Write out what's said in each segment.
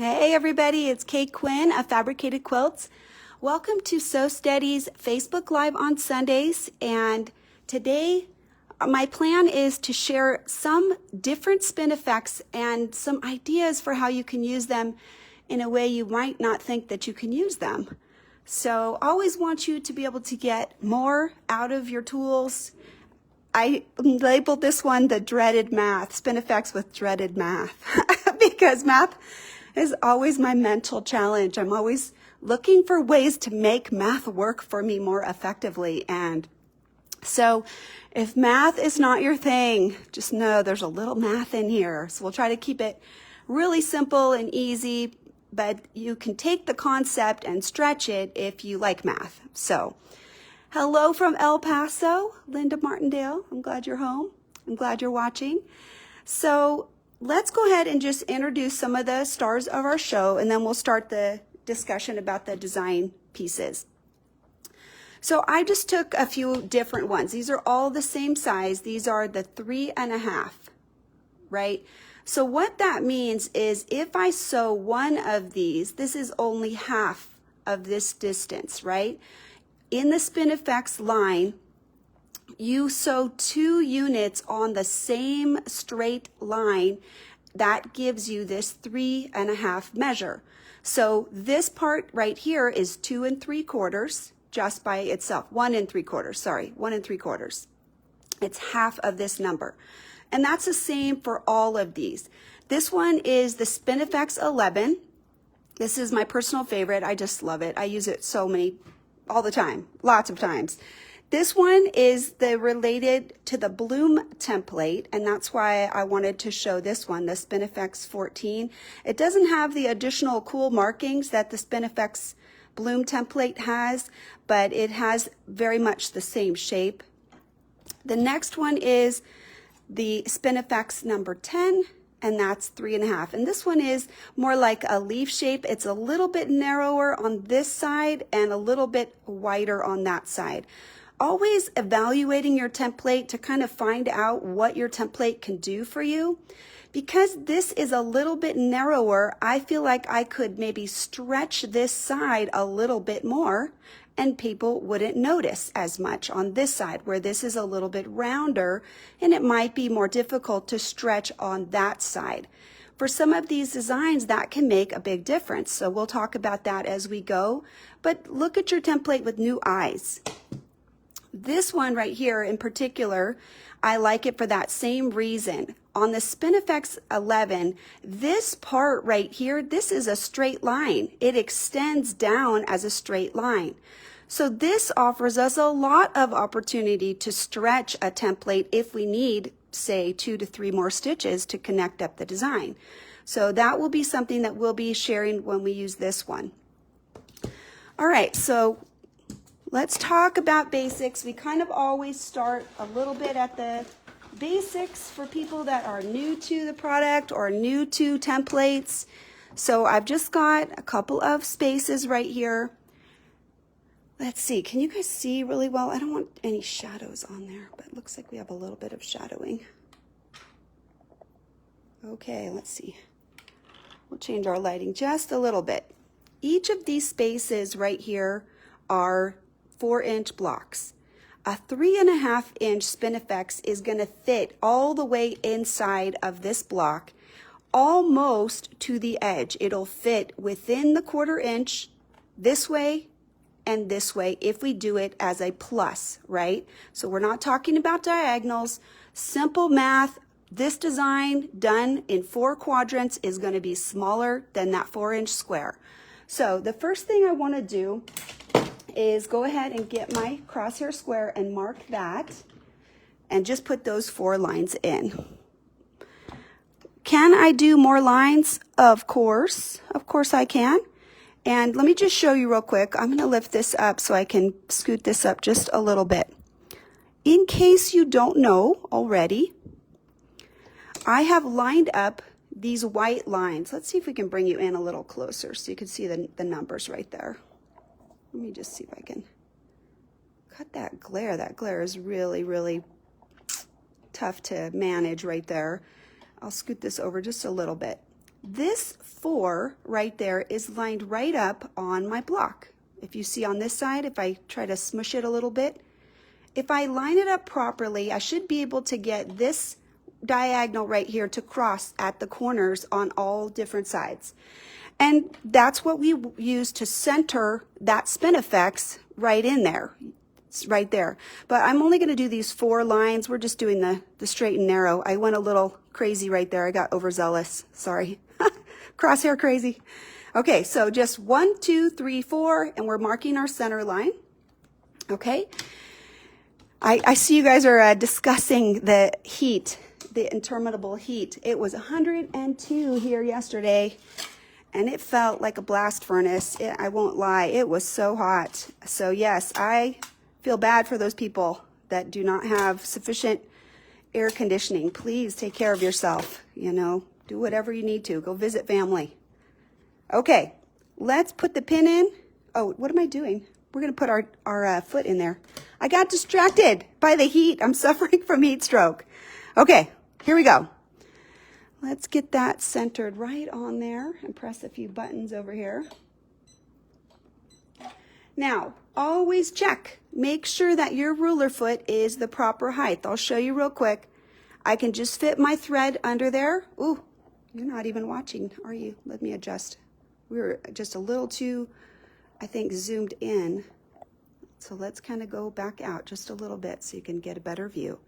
Hey everybody, it's Kate Quinn of Fabricated Quilts. Welcome to Sew Steady's Facebook Live on Sundays, and today my plan is to share some different spin effects and some ideas for how you can use them in a way you might not think that you can use them. So I always want you to be able to get more out of your tools. I labeled this one the dreaded math, spin effects with dreaded math, because math is always my mental challenge. I'm always looking for ways to make math work for me more effectively. And so if math is not your thing, just know there's a little math in here. So we'll try to keep it really simple and easy, but you can take the concept and stretch it if you like math. So hello from El Paso, Linda Martindale. I'm glad you're home. I'm glad you're watching. So let's go ahead and just introduce some of the stars of our show, and then we'll start the discussion about the design pieces. So I just took a few different ones. These are all the same size. These are the 3.5, right? So what that means is if I sew one of these, this is only half of this distance, right? In the Spin Effects line, you sew 2 units on the same straight line. That gives you this 3.5 measure. So this part right here is 2 3/4 just by itself. 1 3/4, sorry, 1 3/4. It's half of this number. And that's the same for all of these. This one is the Spin Effects 11. This is my personal favorite. I just love it. I use it all the time, lots of times. This one is related to the Bloom template, and that's why I wanted to show this one, the Spin Effects 14. It doesn't have the additional cool markings that the Spin Effects Bloom template has, but it has very much the same shape. The next one is the Spin Effects number 10, and that's 3.5. And this one is more like a leaf shape. It's a little bit narrower on this side and a little bit wider on that side. Always evaluating your template to kind of find out what your template can do for you. Because this is a little bit narrower, I feel like I could maybe stretch this side a little bit more and people wouldn't notice as much on this side, where this is a little bit rounder and it might be more difficult to stretch on that side. For some of these designs, that can make a big difference. So we'll talk about that as we go, but look at your template with new eyes. This one right here in particular, I like it for that same reason. On the Spin Effects 11, this part right here, this is a straight line. It extends down as a straight line. So this offers us a lot of opportunity to stretch a template if we need, say, 2 to 3 more stitches to connect up the design. So that will be something that we'll be sharing when we use this one. All right, so let's talk about basics. We kind of always start a little bit at the basics for people that are new to the product or new to templates. So I've just got a couple of spaces right here. Let's see, can you guys see really well? I don't want any shadows on there, but it looks like we have a little bit of shadowing. Okay, let's see. We'll change our lighting just a little bit. Each of these spaces right here are 4-inch blocks. A 3.5-inch Spin Effects is going to fit all the way inside of this block, almost to the edge. It'll fit within the 1/4 inch this way and this way if we do it as a plus, right? So we're not talking about diagonals. Simple math. This design done in 4 quadrants is going to be smaller than that 4-inch square. So the first thing I want to do is go ahead and get my crosshair square and mark that and just put those 4 lines in. Can I do more lines? Of course I can. And let me just show you real quick. I'm going to lift this up so I can scoot this up just a little bit. In case you don't know already, I have lined up these white lines. Let's see if we can bring you in a little closer so you can see the numbers right there. Let me just see if I can cut that glare. That glare is really, really tough to manage right there. I'll scoot this over just a little bit. this 4 right there is lined right up on my block. If you see on this side, if I try to smush it a little bit, if I line it up properly, I should be able to get this diagonal right here to cross at the corners on all different sides. And that's what we use to center that Spin E Fex right in there. It's right there. But I'm only going to do these 4 lines. We're just doing the straight and narrow. I went a little crazy right there. I got overzealous. Sorry. Crosshair crazy. Okay, so just 1, 2, 3, 4, and we're marking our center line. Okay. I see you guys are discussing the heat, the interminable heat. It was 102 here yesterday, and it felt like a blast furnace. I won't lie, it was so hot. So yes, I feel bad for those people that do not have sufficient air conditioning. Please take care of yourself, you know, do whatever you need to. Go visit family. Okay, let's put the pin in. Oh, what am I doing? We're going to put our foot in there. I got distracted by the heat. I'm suffering from heat stroke. Okay, here we go. Let's get that centered right on there and press a few buttons over here. Now, always check. Make sure that your ruler foot is the proper height. I'll show you real quick. I can just fit my thread under there. Ooh, you're not even watching, are you? Let me adjust. We were just a little too, I think, zoomed in. So let's kind of go back out just a little bit so you can get a better view.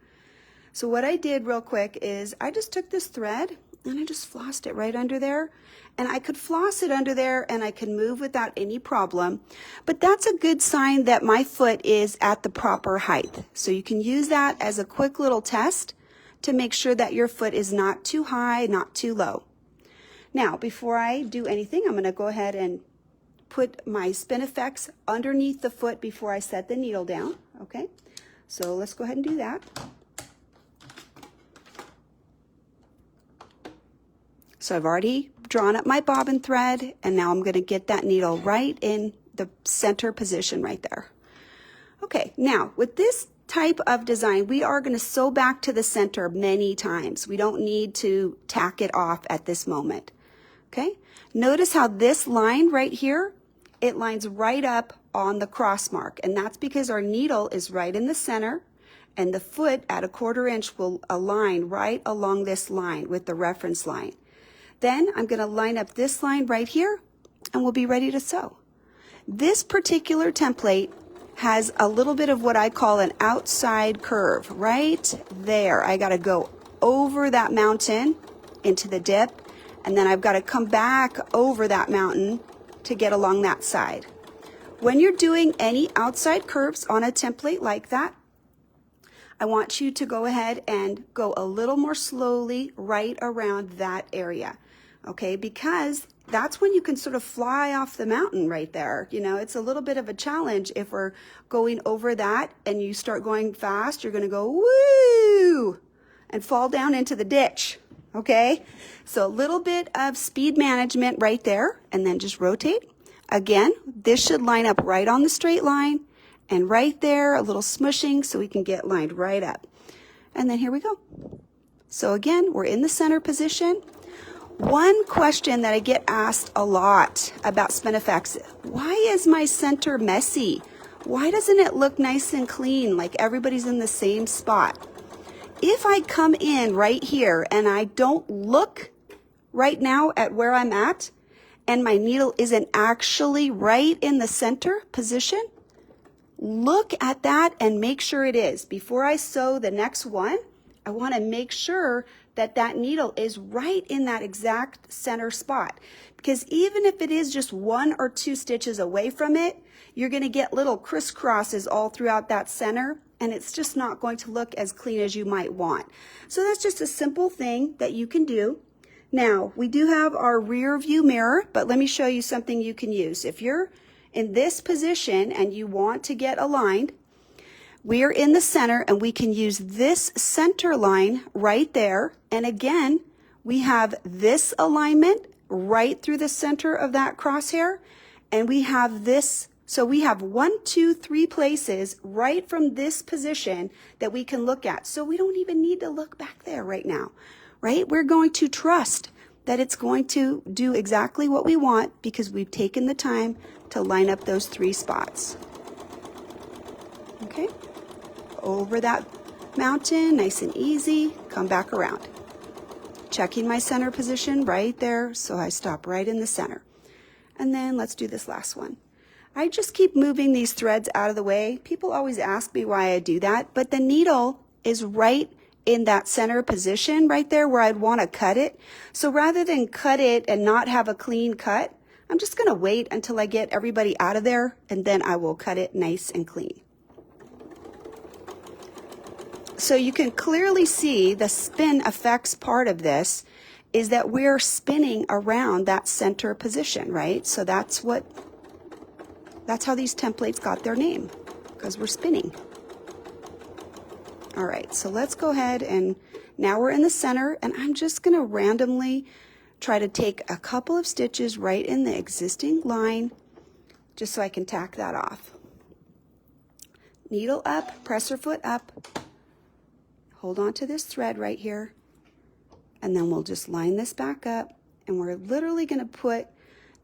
So what I did real quick is I just took this thread and I just flossed it right under there. And I could floss it under there and I could move without any problem. But that's a good sign that my foot is at the proper height. So you can use that as a quick little test to make sure that your foot is not too high, not too low. Now, before I do anything, I'm going to go ahead and put my Spin E Fex underneath the foot before I set the needle down. Okay, so let's go ahead and do that. So I've already drawn up my bobbin thread, and now I'm going to get that needle right in the center position right there. Okay, now with this type of design, we are going to sew back to the center many times. We don't need to tack it off at this moment. Okay, notice how this line right here, it lines right up on the cross mark, and that's because our needle is right in the center, and the foot at 1/4 inch will align right along this line with the reference line. Then I'm going to line up this line right here, and we'll be ready to sew. This particular template has a little bit of what I call an outside curve right there. I got to go over that mountain into the dip, and then I've got to come back over that mountain to get along that side. When you're doing any outside curves on a template like that, I want you to go ahead and go a little more slowly right around that area, okay? Because that's when you can sort of fly off the mountain right there. You know, it's a little bit of a challenge if we're going over that and you start going fast, you're gonna go woo and fall down into the ditch, okay? So a little bit of speed management right there, and then just rotate. Again, this should line up right on the straight line, and right there, a little smushing so we can get lined right up. And then here we go. So again, we're in the center position. One question that I get asked a lot about Spin E Fex, why is my center messy? Why doesn't it look nice and clean, like everybody's in the same spot? If I come in right here and I don't look right now at where I'm at, and my needle isn't actually right in the center position, look at that and make sure it is. Before I sew the next one, I want to make sure that that needle is right in that exact center spot. Because even if it is just 1 or 2 stitches away from it, you're going to get little crisscrosses all throughout that center, and it's just not going to look as clean as you might want. So that's just a simple thing that you can do. Now, we do have our rear view mirror, but let me show you something you can use. If you're in this position and you want to get aligned, we are in the center and we can use this center line right there. And again, we have this alignment right through the center of that crosshair. And we have this, so we have 1, 2, 3 places right from this position that we can look at. So we don't even need to look back there right now, right? We're going to trust that it's going to do exactly what we want because we've taken the time to line up those 3 spots. Okay, over that mountain, nice and easy, come back around. Checking my center position right there, so I stop right in the center. And then let's do this last one. I just keep moving these threads out of the way. People always ask me why I do that, but the needle is right in that center position right there where I'd want to cut it. So rather than cut it and not have a clean cut, I'm just going to wait until I get everybody out of there, and then I will cut it nice and clean. So you can clearly see the spin effects part of this is that we're spinning around that center position, right? So that's how these templates got their name, because we're spinning. All right, so let's go ahead, and now we're in the center, and I'm just going to randomly try to take a couple of stitches right in the existing line just so I can tack that off. Needle up, presser foot up, hold on to this thread right here, and then we'll just line this back up, and we're literally going to put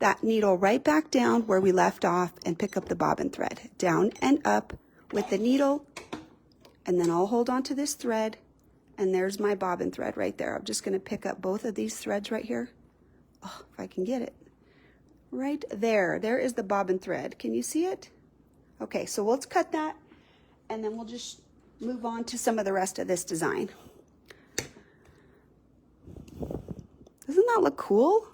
that needle right back down where we left off and pick up the bobbin thread. Down and up with the needle, and then I'll hold on to this thread, and there's my bobbin thread right there. I'm just going to pick up both of these threads right here. Oh, if I can get it. Right there. There is the bobbin thread. Can you see it? Okay, so let's cut that, and then we'll just move on to some of the rest of this design. Doesn't that look cool?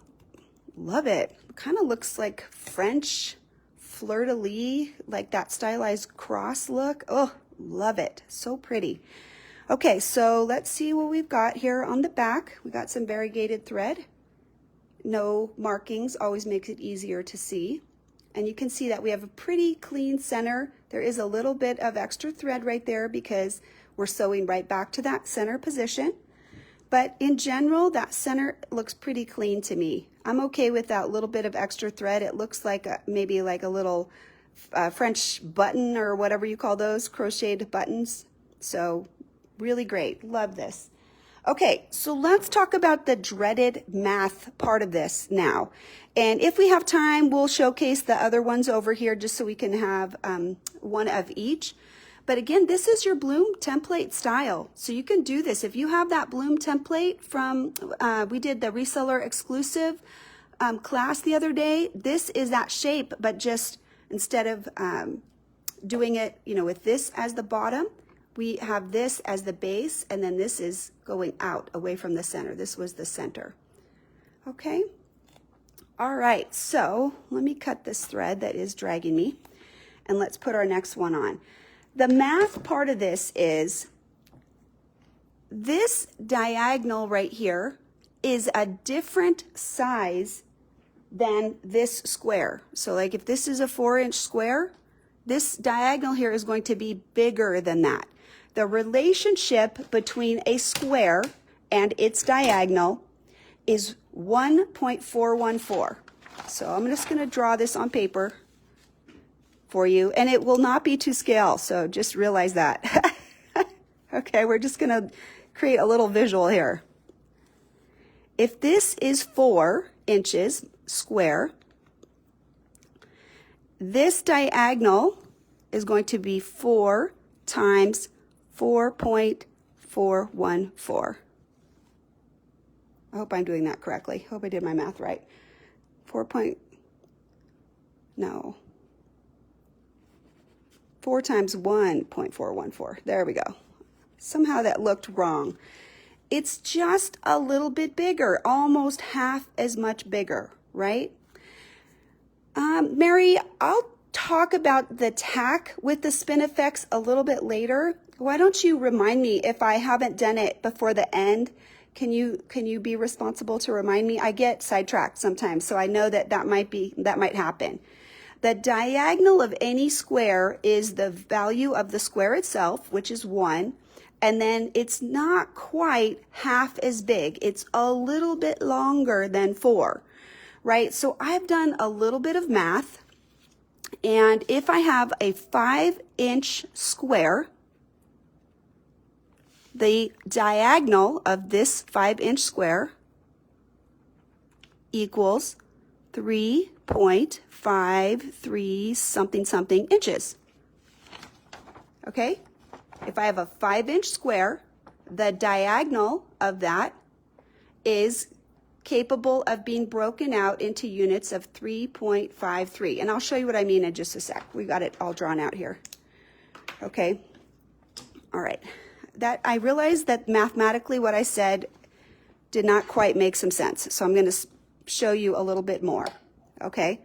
Love it. Kind of looks like French fleur-de-lis, like that stylized cross look. Oh, love it. So pretty. Okay, so let's see what we've got here on the back. We got some variegated thread. No markings always makes it easier to see. And you can see that we have a pretty clean center. There is a little bit of extra thread right there because we're sewing right back to that center position. But in general, that center looks pretty clean to me. I'm okay with that little bit of extra thread. It looks like maybe like a little French button or whatever you call those, crocheted buttons. So really great. Love this. Okay, so let's talk about the dreaded math part of this now. And if we have time, we'll showcase the other ones over here just so we can have one of each. But again, this is your Bloom template style. So you can do this. If you have that Bloom template from, we did the reseller exclusive class the other day, this is that shape, but just instead of doing it, with this as the bottom, we have this as the base, and then this is going out away from the center. This was the center. Okay. All right, so let me cut this thread that is dragging me, and let's put our next one on. The math part of this is this diagonal right here is a different size than this square. So like if this is a 4-inch square, this diagonal here is going to be bigger than that. The relationship between a square and its diagonal is 1.414. So I'm just going to draw this on paper for you, and it will not be to scale, so just realize that. Okay, we're just going to create a little visual here. If this is 4 inches square, this diagonal is going to be 4 times 4.414. I hope I'm doing that correctly. Hope I did my math right. 4 times 1.414. There we go. Somehow that looked wrong. It's just a little bit bigger, almost half as much bigger, right? Mary, I'll talk about the tack with the Spin E Fex a little bit later. Why don't you remind me if I haven't done it before the end? Can you be responsible to remind me? I get sidetracked sometimes, so I know that might happen. The diagonal of any square is the value of the square itself, which is 1, and then it's not quite half as big. It's a little bit longer than 4, right? So I've done a little bit of math, and if I have a 5-inch square, the diagonal of this 5-inch square equals 3.53 something something inches. Okay? If I have a 5-inch square, the diagonal of that is capable of being broken out into units of 3.53. And I'll show you what I mean in just a sec. We got it all drawn out here. Okay? All right. That I realized that mathematically what I said did not quite make some sense. So I'm going to show you a little bit more. Okay?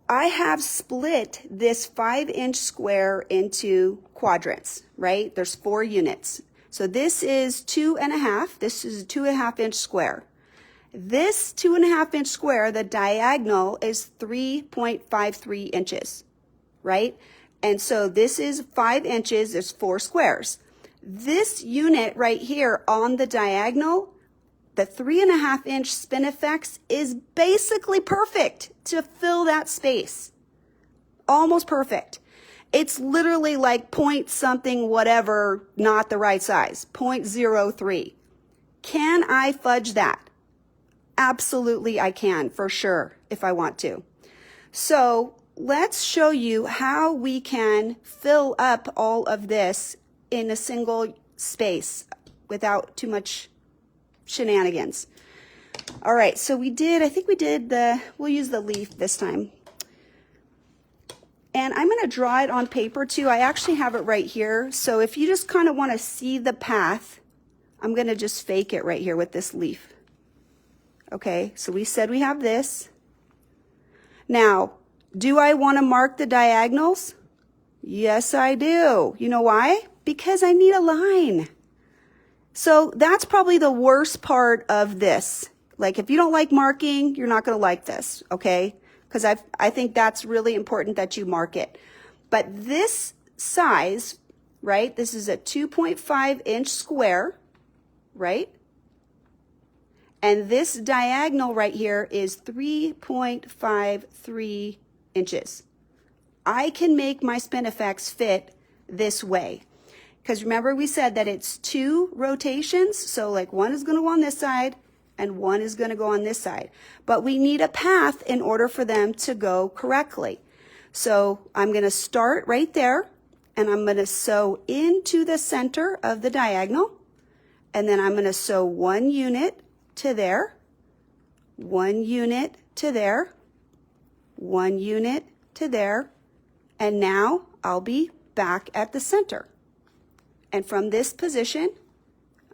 I have split this 5-inch square into quadrants, right? There's 4 units. So this is 2.5. This is a 2.5-inch square. This 2.5-inch square, the diagonal is 3.53 inches, right? And so this is 5 inches. There's 4 squares. This unit right here on the diagonal, the 3.5-inch Spin E Fex, is basically perfect to fill that space. Almost perfect. It's literally like point something whatever, not the right size, 0.03. Can I fudge that? Absolutely I can, for sure, if I want to. So let's show you how we can fill up all of this in a single space without too much shenanigans. All right, so we'll use the leaf this time. And I'm going to draw it on paper too. I actually have it right here. So if you just kind of want to see the path, I'm going to just fake it right here with this leaf. Okay, so we said we have this. Now, do I want to mark the diagonals? Yes, I do. You know why? Because I need a line. So that's probably the worst part of this. Like if you don't like marking, you're not going to like this, okay? Because I think that's really important that you mark it. But this size, right, this is a 2.5-inch square, right? And this diagonal right here is 3.53 inches. I can make my Spin E Fex fit this way. Because remember we said that it's 2 rotations. So like one is going to go on this side and one is going to go on this side. But we need a path in order for them to go correctly. So I'm going to start right there and I'm going to sew into the center of the diagonal. And then I'm going to sew 1 unit to there, 1 unit to there, 1 unit to there. And now I'll be back at the center. And from this position,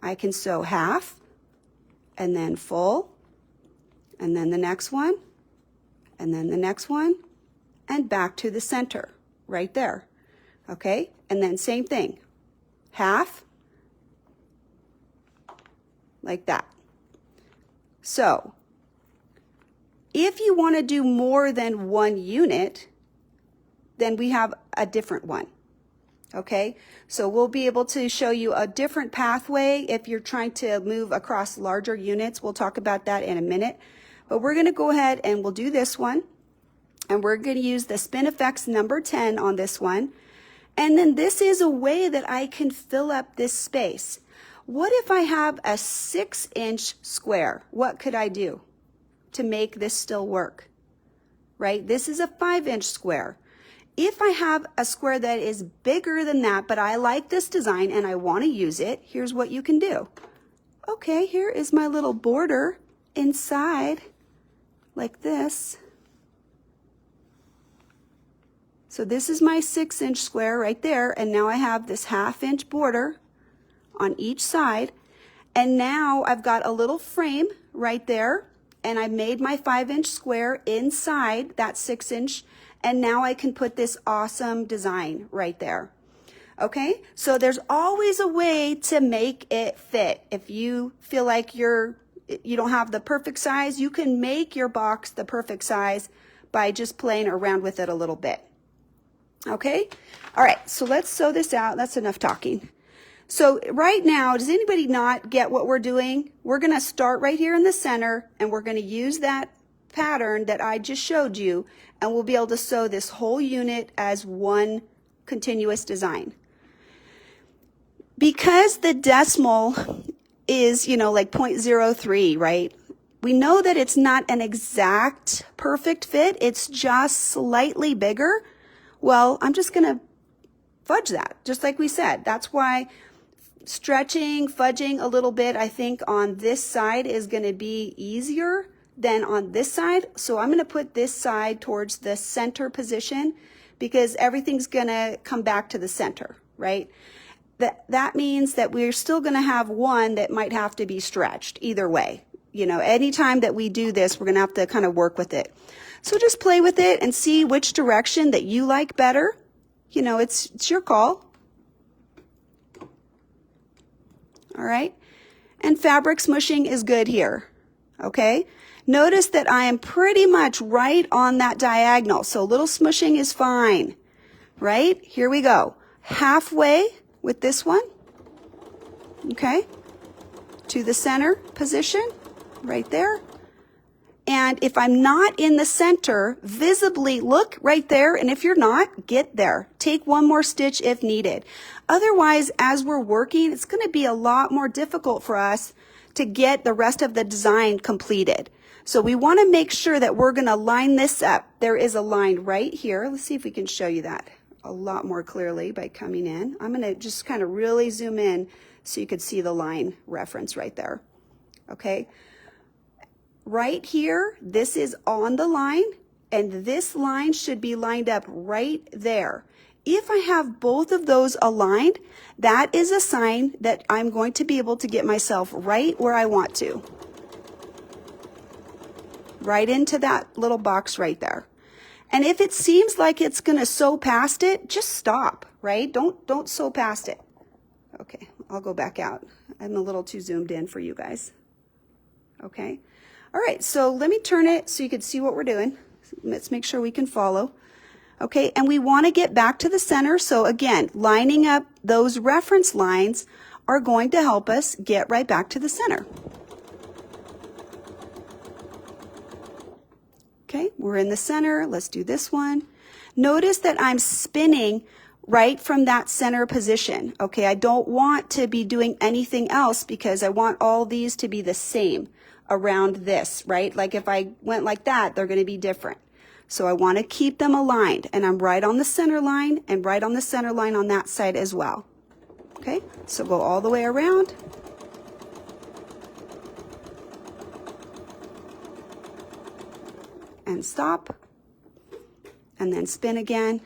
I can sew half, and then full, and then the next one, and then the next one, and back to the center, right there. Okay? And then same thing, half, like that. So, if you want to do more than 1 unit, then we have a different one. Okay, so we'll be able to show you a different pathway if you're trying to move across larger units. We'll talk about that in a minute. But we're going to go ahead and we'll do this one. And we're going to use the Spin E Fex number 10 on this one. And then this is a way that I can fill up this space. What if I have a 6-inch square? What could I do to make this still work? Right? This is a 5-inch square. If I have a square that is bigger than that, but I like this design and I want to use it, here's what you can do. Okay, here is my little border inside, like this. So this is my 6-inch square right there, and now I have this 1/2-inch border on each side, and now I've got a little frame right there, and I made my 5-inch square inside that 6-inch. And now I can put this awesome design right there. Okay, so there's always a way to make it fit. If you feel like you don't have the perfect size, you can make your box the perfect size by just playing around with it a little bit. Okay, all right, so let's sew this out. That's enough talking. So right now, does anybody not get what we're doing? We're going to start right here in the center, and we're going to use that pattern that I just showed you, and we'll be able to sew this whole unit as one continuous design. Because the decimal is, like 0.03, right? we know that it's not an exact perfect fit. It's just slightly bigger. Well, I'm just going to fudge that, just like we said. That's why stretching, fudging a little bit, I think on this side is going to be easier than on this side. So I'm going to put this side towards the center position because everything's going to come back to the center, right? That means that we're still going to have one that might have to be stretched either way. You know, anytime that we do this, we're going to have to kind of work with it. So just play with it and see which direction that you like better. You know, it's your call. All right. And fabric smushing is good here. Okay. Notice that I am pretty much right on that diagonal. So a little smushing is fine. Right? Here we go. Halfway with this one. Okay. To the center position. Right there. And if I'm not in the center, visibly look right there. And if you're not, get there. Take one more stitch if needed. Otherwise, as we're working, it's going to be a lot more difficult for us to get the rest of the design completed. So we want to make sure that we're going to line this up. There is a line right here. Let's see if we can show you that a lot more clearly by coming in. I'm going to just kind of really zoom in so you could see the line reference right there. Okay. Right here, this is on the line, and this line should be lined up right there. If I have both of those aligned, that is a sign that I'm going to be able to get myself right where I want to. Right into that little box right there. And if it seems like it's going to sew past it, just stop, right? Don't sew past it. Okay, I'll go back out. I'm a little too zoomed in for you guys. Okay. All right, so let me turn it so you can see what we're doing. Let's make sure we can follow. Okay, and we want to get back to the center. So again, lining up those reference lines are going to help us get right back to the center. Okay, we're in the center. Let's do this one. Notice that I'm spinning right from that center position. Okay, I don't want to be doing anything else because I want all these to be the same around this, right? Like if I went like that, they're going to be different. So I want to keep them aligned, and I'm right on the center line and right on the center line on that side as well. Okay, so go all the way around. And stop. And then spin again.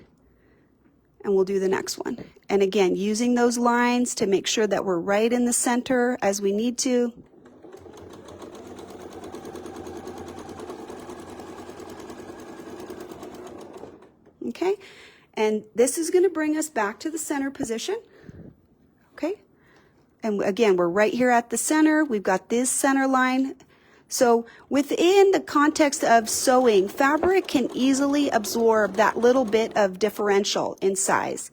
And we'll do the next one. And again, using those lines to make sure that we're right in the center as we need to. Okay, and this is going to bring us back to the center position. Okay, and again, we're right here at the center. We've got this center line. So within the context of sewing, fabric can easily absorb that little bit of differential in size.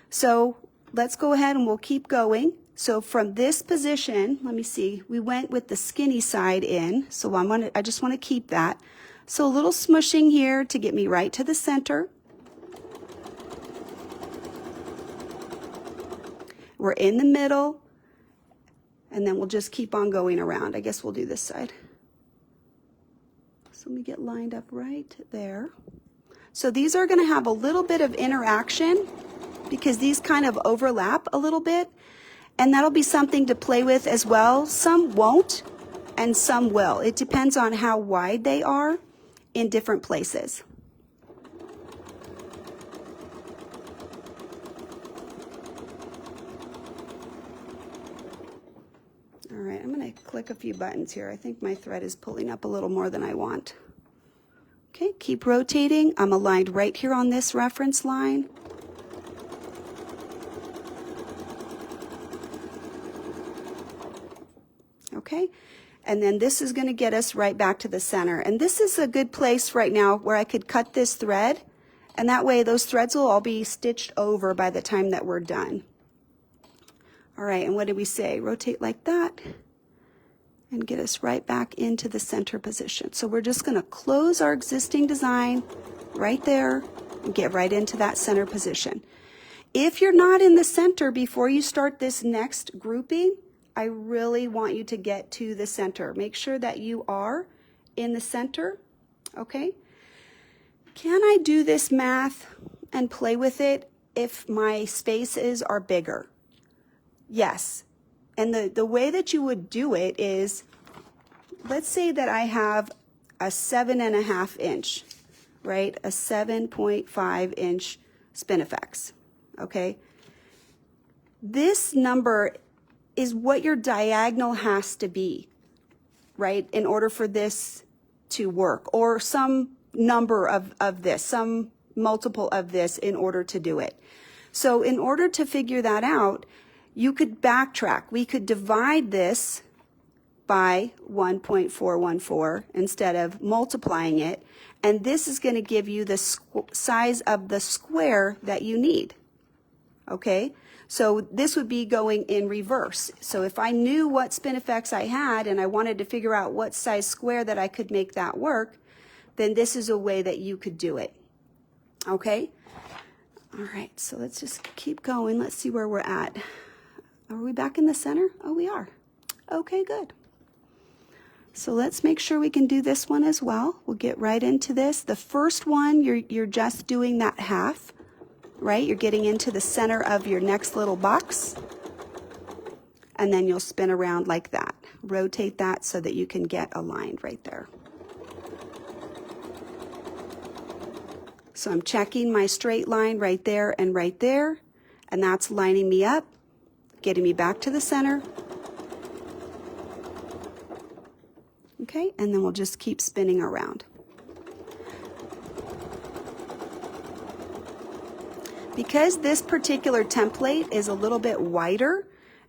So let's go ahead and we'll keep going. So from this position, let me see, we went with the skinny side in. So I just want to keep that. So a little smushing here to get me right to the center. We're in the middle, and then we'll just keep on going around. I guess we'll do this side. So let me get lined up right there. So these are going to have a little bit of interaction because these kind of overlap a little bit, and that'll be something to play with as well. Some won't, and some will. It depends on how wide they are in different places. All right, I'm going to click a few buttons here. I think my thread is pulling up a little more than I want. Okay, keep rotating. I'm aligned right here on this reference line. Okay, and then this is going to get us right back to the center. And this is a good place right now where I could cut this thread, and that way those threads will all be stitched over by the time that we're done. All right, and what did we say? Rotate like that and get us right back into the center position. So we're just going to close our existing design right there and get right into that center position. If you're not in the center before you start this next grouping, I really want you to get to the center. Make sure that you are in the center, okay? Can I do this math and play with it if my spaces are bigger? Yes. And the way that you would do it is, let's say that I have a 7.5 inch, right? A 7.5 inch Spin E Fex, okay? This number is what your diagonal has to be, right? In order for this to work, or some number of this, some multiple of this in order to do it. So in order to figure that out, you could backtrack. We could divide this by 1.414 instead of multiplying it, and this is going to give you the size of the square that you need, okay? So this would be going in reverse. So if I knew what Spin E Fex I had and I wanted to figure out what size square that I could make that work, then this is a way that you could do it, okay? All right, so let's just keep going. Let's see where we're at. Are we back in the center? Oh, we are. Okay, good. So let's make sure we can do this one as well. We'll get right into this. The first one, you're just doing that half, right? You're getting into the center of your next little box, and then you'll spin around like that. Rotate that so that you can get aligned right there. So I'm checking my straight line right there, and that's lining me up, getting me back to the center. Okay, and then we'll just keep spinning around. Because this particular template is a little bit wider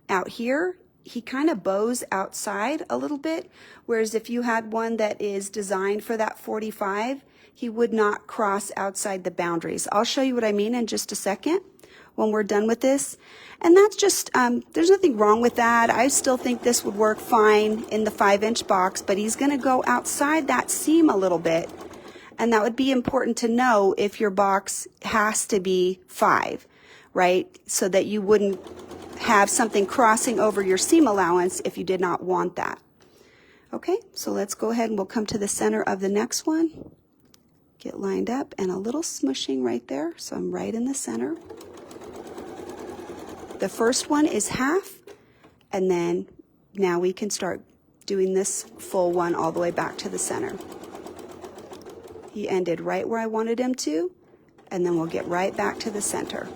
out here, he kind of bows outside a little bit, whereas if you had one that is designed for that 45, he would not cross outside the boundaries. I'll show you what I mean in just a second when we're done with this. And that's just, there's nothing wrong with that. I still think this would work fine in the 5-inch box, but he's gonna go outside that seam a little bit. And that would be important to know if your box has to be 5, right? So that you wouldn't have something crossing over your seam allowance if you did not want that. Okay, so let's go ahead and we'll come to the center of the next one. Get lined up and a little smushing right there. So I'm right in the center. The first one is half, and then now we can start doing this full one all the way back to the center. He ended right where I wanted him to, and then we'll get right back to the center.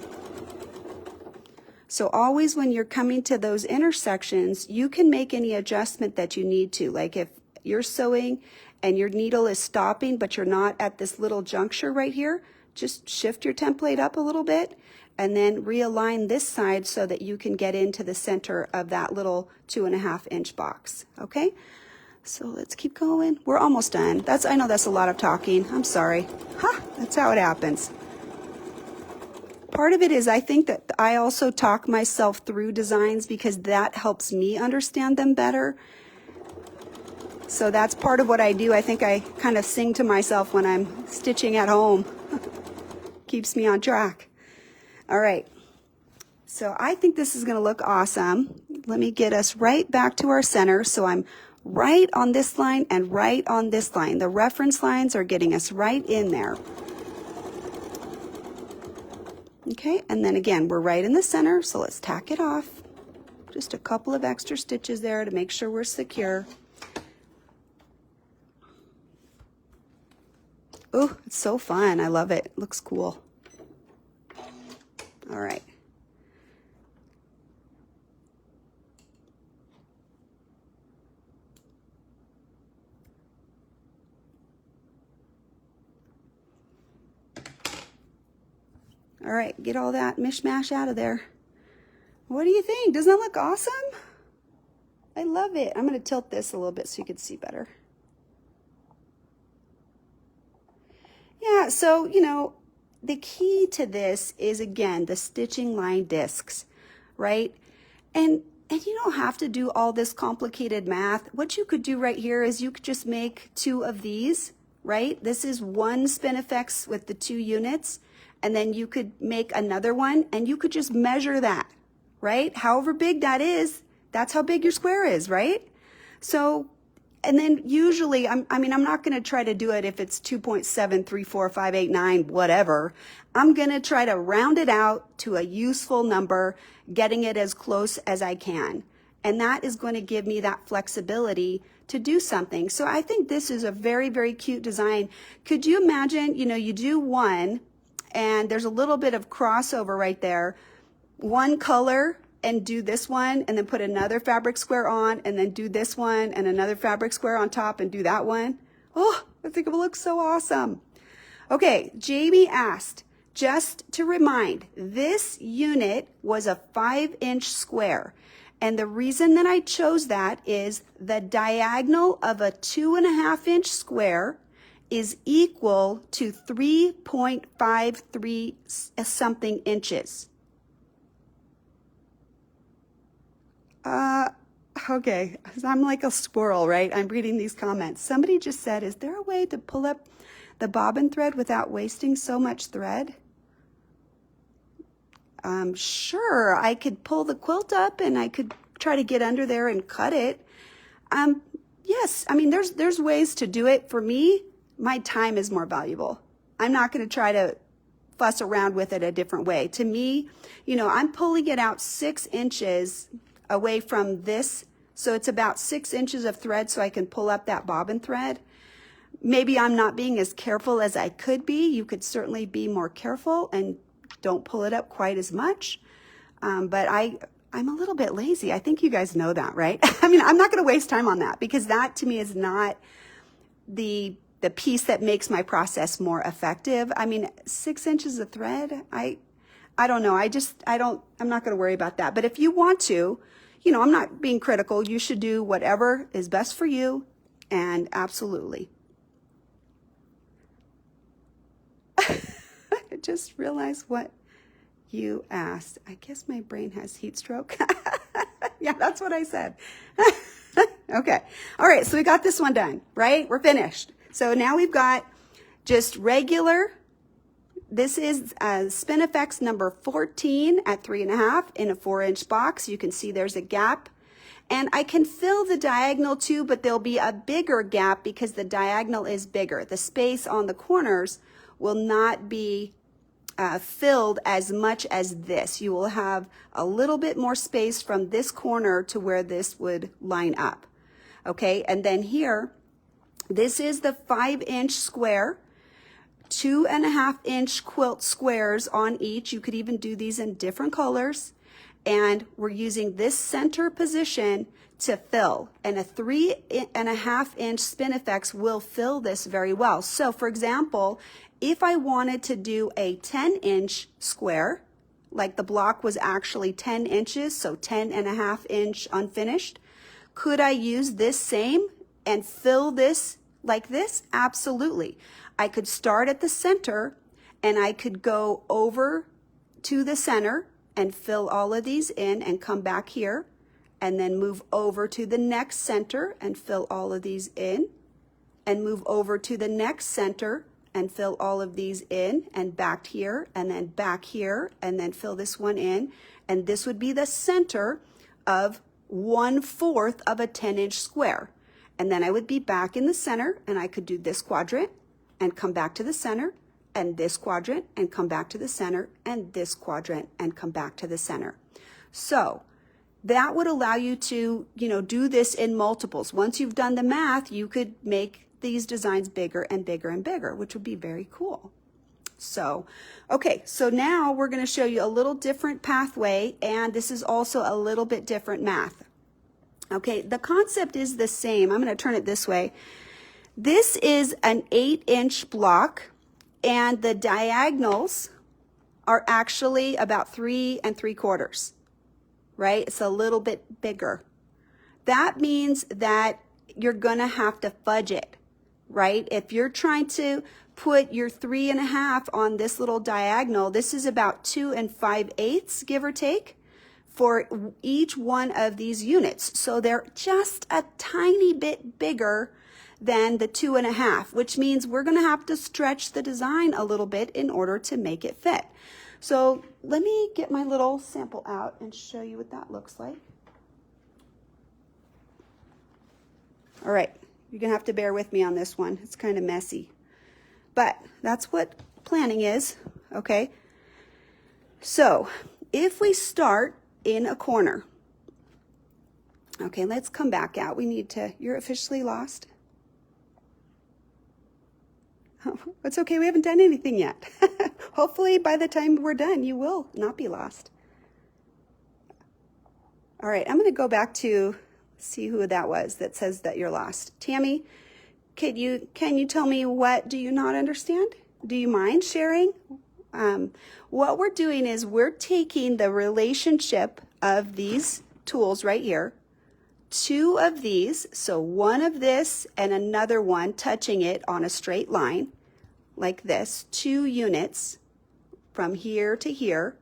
So always when you're coming to those intersections, you can make any adjustment that you need to. Like if you're sewing and your needle is stopping, but you're not at this little juncture right here, just shift your template up a little bit and then realign this side so that you can get into the center of that little 2.5-inch box, okay? So let's keep going. We're almost done. I know that's a lot of talking. I'm sorry. That's how it happens. Part of it is I think that I also talk myself through designs because that helps me understand them better. So that's part of what I do. I think I kind of sing to myself when I'm stitching at home. Keeps me on track. All right. So I think this is going to look awesome. Let me get us right back to our center. So I'm right on this line and right on this line. The reference lines are getting us right in there. Okay, and then again, we're right in the center, so let's tack it off. Just a couple of extra stitches there to make sure we're secure. Oh, it's so fun. I love it. It looks cool. All right. All right, get all that mishmash out of there. What do you think? Doesn't that look awesome? I love it. I'm going to tilt this a little bit so you can see better. Yeah, so, you know, the key to this is, again, the stitching line discs, right? And you don't have to do all this complicated math. What you could do right here is you could just make 2 of these, right? This is one Spin E Fex with the 2 units. And then you could make another one and you could just measure that, right? However big that is, That's how big your square is, right? So, and then usually, I'm not going to try to do it if it's 2.734589, whatever. I'm going to try to round it out to a useful number, getting it as close as I can. And that is going to give me that flexibility to do something. So I think this is a very, very cute design. Could you imagine, you do one and there's a little bit of crossover right there. One color and do this one and then put another fabric square on and then do this one and another fabric square on top and do that one. Oh, I think it will look so awesome. Okay, Jamie asked, just to remind, this unit was a 5-inch square. And the reason that I chose that is the diagonal of a 2.5-inch square is equal to 3.53 something inches. Okay, I'm like a squirrel, right? I'm reading these comments. Somebody just said, is there a way to pull up the bobbin thread without wasting so much thread? Sure, I could pull the quilt up and I could try to get under there and cut it. Yes, I mean, there's ways to do it. For me, my time is more valuable. I'm not going to try to fuss around with it a different way. To me, I'm pulling it out 6 inches away from this. So it's about 6 inches of thread so I can pull up that bobbin thread. Maybe I'm not being as careful as I could be. You could certainly be more careful and don't pull it up quite as much. But I'm a little bit lazy. I think you guys know that, right? I mean, I'm not going to waste time on that because that to me is not the piece that makes my process more effective. I mean, 6 inches of thread, I don't know. I'm not going to worry about that. But if you want to, I'm not being critical. You should do whatever is best for you. And absolutely. I just realized what you asked. I guess my brain has heat stroke. Yeah, that's what I said. Okay. All right. So we got this one done, right? We're finished. So now we've got just regular. This is Spin E Fex number 14 at 3.5 in a 4-inch box. You can see there's a gap. And I can fill the diagonal too, but there'll be a bigger gap because the diagonal is bigger. The space on the corners will not be filled as much as this. You will have a little bit more space from this corner to where this would line up. Okay, and then here, this is the 5-inch square, 2.5-inch quilt squares on each. You could even do these in different colors. And we're using this center position to fill. And a 3.5-inch Spin E Fex will fill this very well. So for example, if I wanted to do a 10-inch square, like the block was actually 10 inches, so 10.5-inch unfinished, could I use this same and fill this like this? Absolutely. I could start at the center and I could go over to the center and fill all of these in and come back here and then move over to the next center and fill all of these in and move over to the next center and fill all of these in and back here and then back here and then fill this one in. And this would be the center of 1/4 of a 10-inch square. And then I would be back in the center and I could do this quadrant and come back to the center and this quadrant and come back to the center and this quadrant and come back to the center. So that would allow you to, do this in multiples. Once you've done the math, you could make these designs bigger and bigger and bigger, which would be very cool. So, okay, so now we're going to show you a little different pathway, and this is also a little bit different math. Okay, the concept is the same. I'm going to turn it this way. This is an 8-inch block, and the diagonals are actually about 3 3/4, right? It's a little bit bigger. That means that you're going to have to fudge it, right? If you're trying to put your 3.5 on this little diagonal, this is about 2 5/8, give or take, for each one of these units. So they're just a tiny bit bigger than the 2.5, which means we're going to have to stretch the design a little bit in order to make it fit. So let me get my little sample out and show you what that looks like. All right, you're gonna have to bear with me on this one. It's kind of messy, but that's what planning is, okay? So if we start in a corner, okay, let's come back out. We need to, you're officially lost? It's okay, we haven't done anything yet. Hopefully by the time we're done, you will not be lost. All right, I'm gonna go back to see who that was that says that you're lost. Tammy, can you tell me what do you not understand? Do you mind sharing? What we're doing is we're taking the relationship of these tools right here, two of these, so one of this and another one touching it on a straight line like this, 2 units from here to here.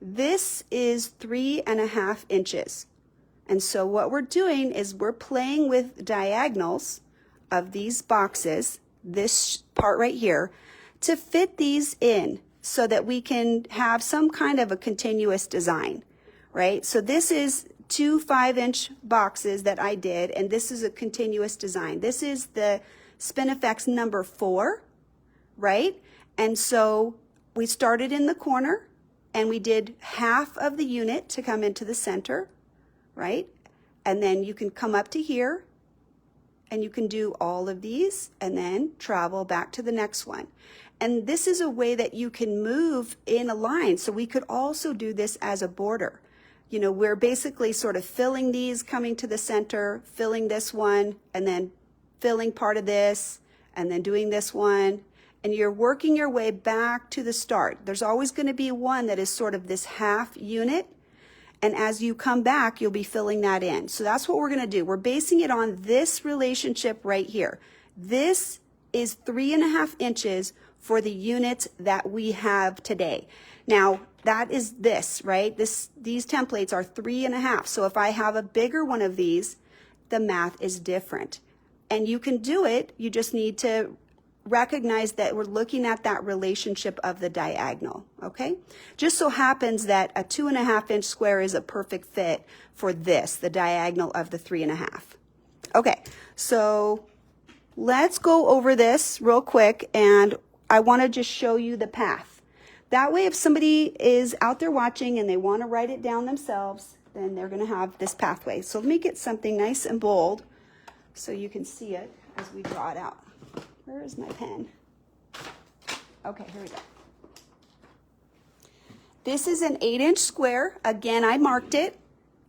This is 3.5 inches. And so what we're doing is we're playing with diagonals of these boxes, this part right here, to fit these in so that we can have some kind of a continuous design, right? So this is 2 5-inch boxes that I did, and this is a continuous design. This is the Spin E Fex number 4, right? And so we started in the corner and we did half of the unit to come into the center, right? And then you can come up to here and you can do all of these and then travel back to the next one. And this is a way that you can move in a line. So we could also do this as a border. You know, we're basically sort of filling these, coming to the center, filling this one, and then filling part of this, and then doing this one. And you're working your way back to the start. There's always going to be one that is sort of this half unit. And as you come back, you'll be filling that in. So that's what we're going to do. We're basing it on this relationship right here. This is 3.5 inches for the units that we have today. Now, that is this, right? These templates are 3.5. So if I have a bigger one of these, the math is different. And you can do it. You just need to recognize that we're looking at that relationship of the diagonal, okay? Just so happens that a 2.5-inch square is a perfect fit for this, the diagonal of the 3.5. Okay, so let's go over this real quick, and I want to just show you the path. That way, if somebody is out there watching and they want to write it down themselves, then they're going to have this pathway. So let me get something nice and bold so you can see it as we draw it out. Where is my pen? Okay, here we go. This is an 8-inch square. Again, I marked it.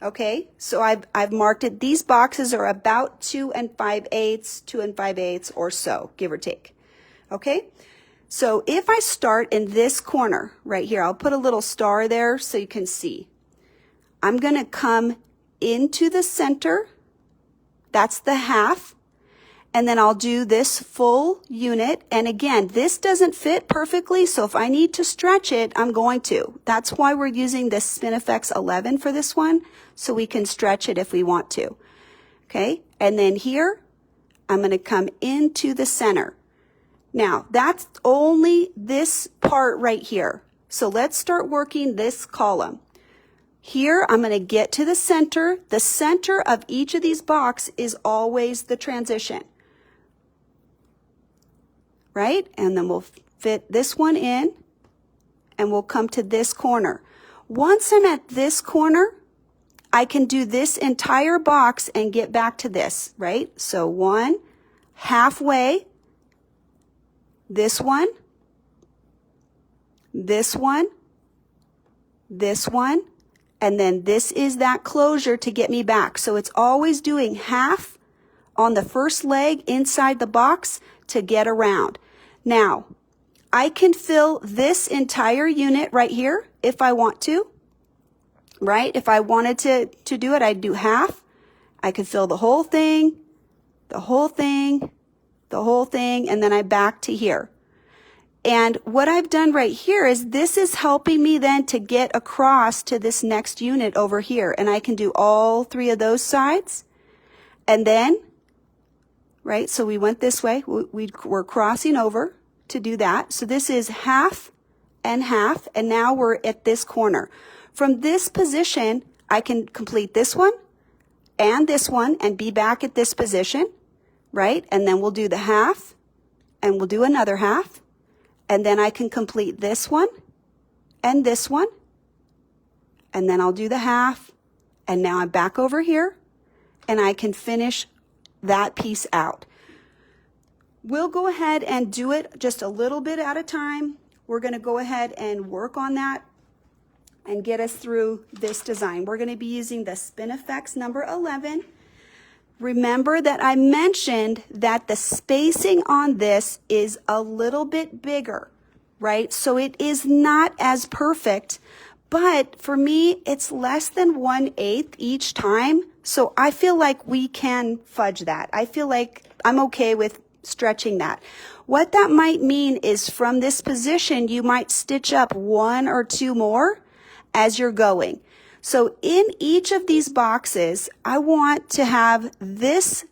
Okay, so I've marked it. These boxes are about 2 5/8 or so, give or take. Okay, so if I start in this corner right here, I'll put a little star there so you can see. I'm going to come into the center. That's the half. And then I'll do this full unit. And again, this doesn't fit perfectly, so if I need to stretch it, I'm going to. That's why we're using this Spin E Fex 11 for this one, so we can stretch it if we want to. Okay, and then here, I'm going to come into the center. Now, that's only this part right here. So let's start working this column. Here, I'm going to get to the center. The center of each of these boxes is always the transition. Right? And then we'll fit this one in and we'll come to this corner. Once I'm at this corner, I can do this entire box and get back to this, right? So one, halfway, this one, this one, this one, and then this is that closure to get me back. So it's always doing half on the first leg inside the box to get around. Now, I can fill this entire unit right here if I want to, right? If I wanted to do it, I'd do half. I could fill the whole thing, the whole thing, the whole thing, and then I back to here. And what I've done right here is this is helping me then to get across to this next unit over here. And I can do all 3 of those sides. And then, right, so we went this way. We're crossing over to do that. So this is half and half. And now we're at this corner. From this position, I can complete this one and be back at this position. right? And then we'll do the half, and we'll do another half, and then I can complete this one, and this one, and then I'll do the half, and now I'm back over here, and I can finish that piece out. We'll go ahead and do it just a little bit at a time. We're going to go ahead and work on that and get us through this design. We're going to be using the Spin E Fex number 11. Remember that I mentioned that the spacing on this is a little bit bigger, right? So it is not as perfect, but for me, it's less than 1/8 each time. So I feel like we can fudge that. I feel like I'm okay with stretching that. What that might mean is from this position, you might stitch up 1 or 2 more as you're going. So in each of these boxes, I want to have this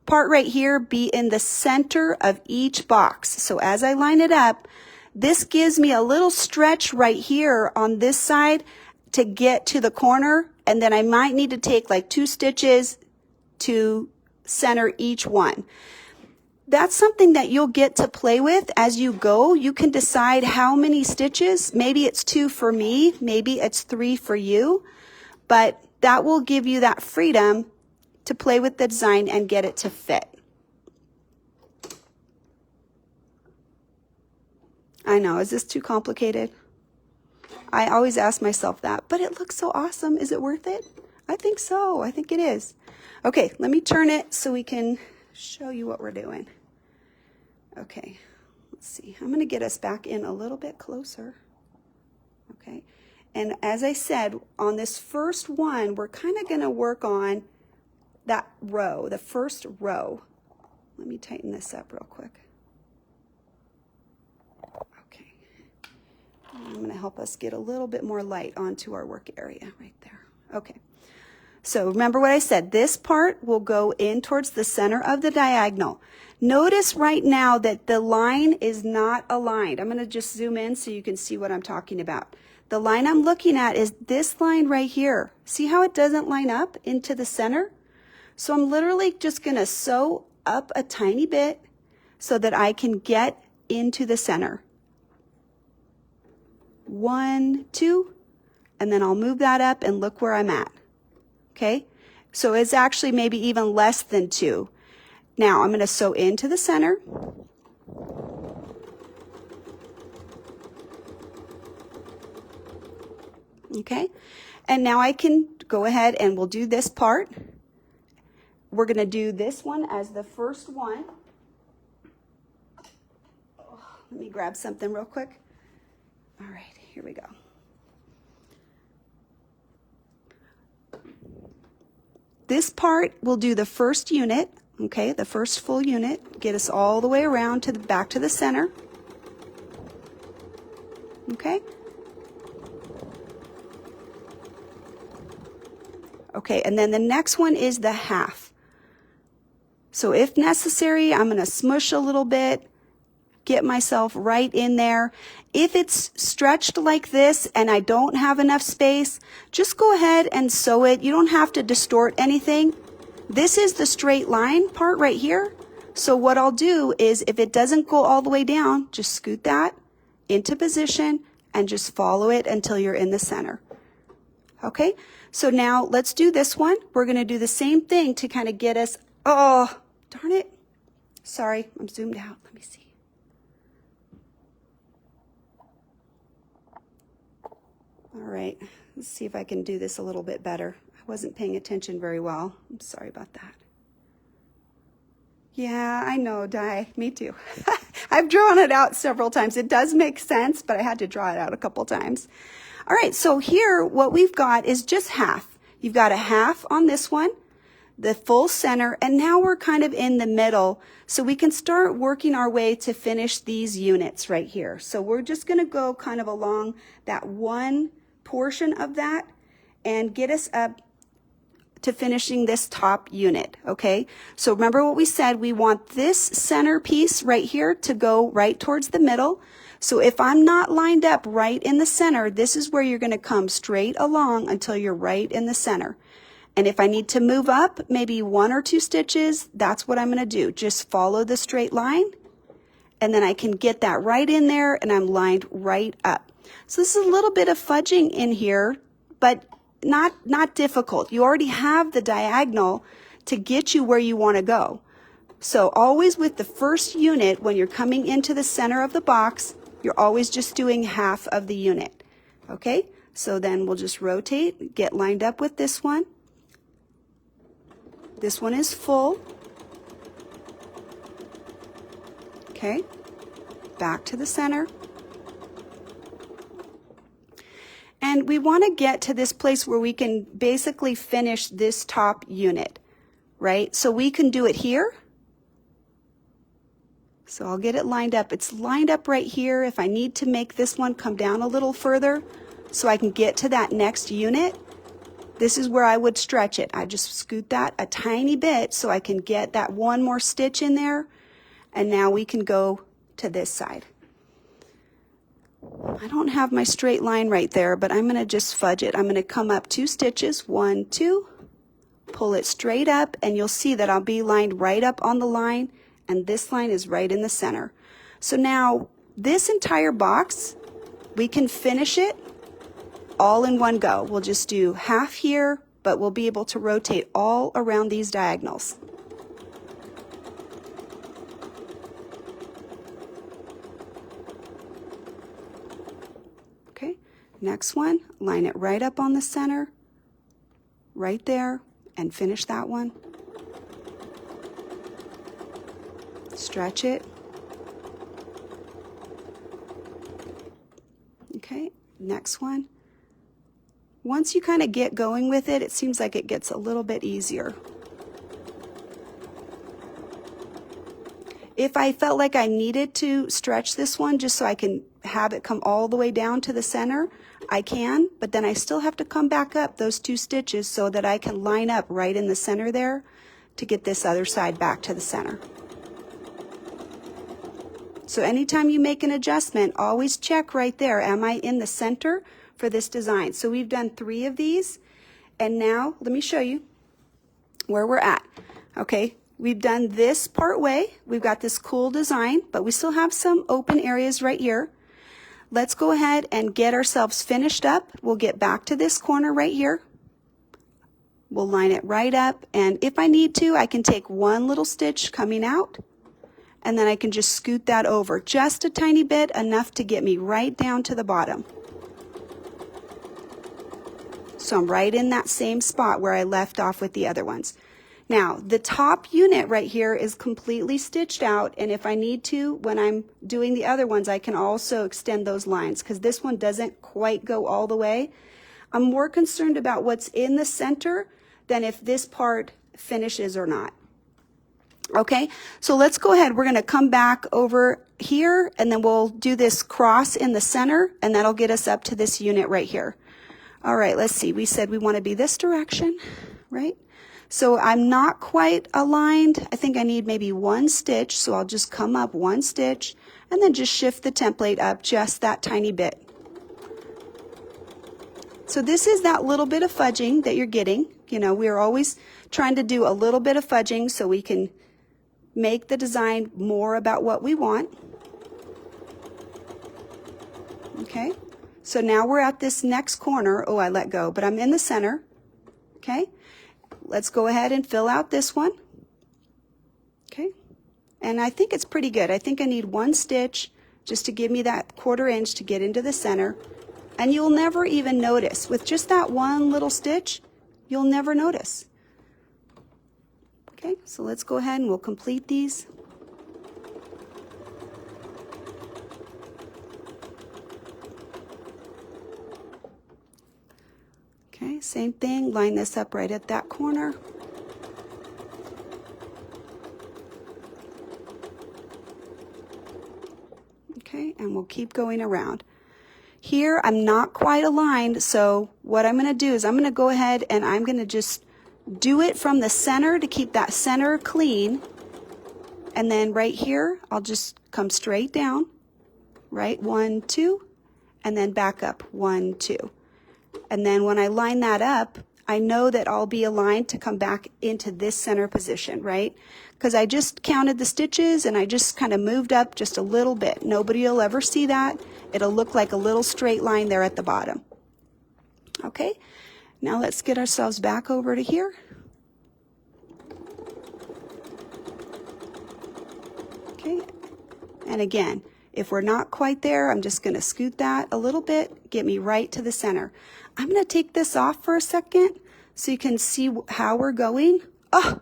part right here be in the center of each box. So as I line it up, this gives me a little stretch right here on this side to get to the corner, and then I might need to take like 2 stitches to center each one. That's something that you'll get to play with as you go. You can decide how many stitches. Maybe it's 2 for me, maybe it's 3 for you, but that will give you that freedom to play with the design and get it to fit. I know, is this too complicated? I always ask myself that, but it looks so awesome. Is it worth it? I think so. I think it is. Okay, let me turn it so we can show you what we're doing. Okay, let's see. I'm going to get us back in a little bit closer. Okay, and as I said, on this first one, we're kind of going to work on that row, the first row. Let me tighten this up real quick. Okay, I'm going to help us get a little bit more light onto our work area right there. Okay. So remember what I said, this part will go in towards the center of the diagonal. Notice right now that the line is not aligned. I'm going to just zoom in so you can see what I'm talking about. The line I'm looking at is this line right here. See how it doesn't line up into the center? So I'm literally just going to sew up a tiny bit so that I can get into the center. 1, 2, and then I'll move that up and look where I'm at. Okay, so it's actually maybe even less than 2. Now I'm going to sew into the center. Okay, and now I can go ahead and we'll do this part. We're going to do this one as the first one. Oh, let me grab something real quick. All right, here we go. This part will do the first unit, okay, the first full unit, get us all the way around to the back to the center. Okay. Okay, and then the next one is the half. So if necessary, I'm going to smush a little bit, get myself right in there. If it's stretched like this and I don't have enough space, just go ahead and sew it. You don't have to distort anything. This is the straight line part right here. So what I'll do is if it doesn't go all the way down, just scoot that into position and just follow it until you're in the center. Okay, so now let's do this one. We're going to do the same thing to kind of get us, oh, darn it. Sorry, I'm zoomed out. Let me see. All right, let's see if I can do this a little bit better. I wasn't paying attention very well. I'm sorry about that. Yeah, I know, Di. Me too. I've drawn it out several times. It does make sense, but I had to draw it out a couple times. All right, so here what we've got is just half. You've got a half on this one, the full center, and now we're kind of in the middle, so we can start working our way to finish these units right here. So we're just going to go kind of along that one portion of that and get us up to finishing this top unit, okay? So remember what we said, we want this center piece right here to go right towards the middle. So if I'm not lined up right in the center, this is where you're going to come straight along until you're right in the center. And if I need to move up maybe 1 or 2 stitches, that's what I'm going to do. Just follow the straight line, and then I can get that right in there, and I'm lined right up. So this is a little bit of fudging in here, but not difficult. You already have the diagonal to get you where you want to go. So always with the first unit, when you're coming into the center of the box, you're always just doing half of the unit. Okay, so then we'll just rotate, get lined up with this one. This one is full. Okay, back to the center. And we want to get to this place where we can basically finish this top unit, right? So we can do it here. So I'll get it lined up. It's lined up right here. If I need to make this one come down a little further so I can get to that next unit, this is where I would stretch it. I just scoot that a tiny bit so I can get that one more stitch in there. And now we can go to this side. I don't have my straight line right there, but I'm going to just fudge it. I'm going to come up 2 stitches, 1, 2, pull it straight up, and you'll see that I'll be lined right up on the line, and this line is right in the center. So now this entire box, we can finish it all in one go. We'll just do half here, but we'll be able to rotate all around these diagonals. Okay, next one, line it right up on the center, right there, and finish that one. Stretch it. Okay, next one. Once you kind of get going with it, it seems like it gets a little bit easier. If I felt like I needed to stretch this one just so I can have it come all the way down to the center, I can, but then I still have to come back up those 2 stitches so that I can line up right in the center there to get this other side back to the center. So anytime you make an adjustment, always check right there, am I in the center for this design? So we've done 3 of these, and now let me show you where we're at. Okay, we've done this part way. We've got this cool design, but we still have some open areas right here. Let's go ahead and get ourselves finished up. We'll get back to this corner right here. We'll line it right up, and if I need to, I can take 1 little stitch coming out, and then I can just scoot that over just a tiny bit, enough to get me right down to the bottom. So I'm right in that same spot where I left off with the other ones. Now, the top unit right here is completely stitched out, and if I need to, when I'm doing the other ones, I can also extend those lines because this one doesn't quite go all the way. I'm more concerned about what's in the center than if this part finishes or not. Okay, so let's go ahead. We're going to come back over here, and then we'll do this cross in the center, and that'll get us up to this unit right here. All right, let's see. We said we want to be this direction, right? So I'm not quite aligned. I think I need maybe 1 stitch, so I'll just come up 1 stitch and then just shift the template up just that tiny bit. So this is that little bit of fudging that you're getting. You know, we're always trying to do a little bit of fudging so we can make the design more about what we want. Okay, so now we're at this next corner. Oh, I let go, but I'm in the center. Okay, let's go ahead and fill out this one. Okay, and I think it's pretty good. I think I need 1 stitch just to give me that 1/4 inch to get into the center. And you'll never even notice. With just that 1 little stitch, you'll never notice. Okay, so let's go ahead and we'll complete these. Okay, same thing, line this up right at that corner. Okay, and we'll keep going around. Here, I'm not quite aligned, so what I'm going to do is I'm going to go ahead and I'm going to just do it from the center to keep that center clean. And then right here, I'll just come straight down, right? 1, 2, and then back up, 1, 2. And then when I line that up, I know that I'll be aligned to come back into this center position, right? Because I just counted the stitches and I just kind of moved up just a little bit. Nobody will ever see that. It'll look like a little straight line there at the bottom. Okay, now let's get ourselves back over to here. Okay, and again, if we're not quite there, I'm just going to scoot that a little bit, get me right to the center. I'm going to take this off for a second so you can see how we're going. Oh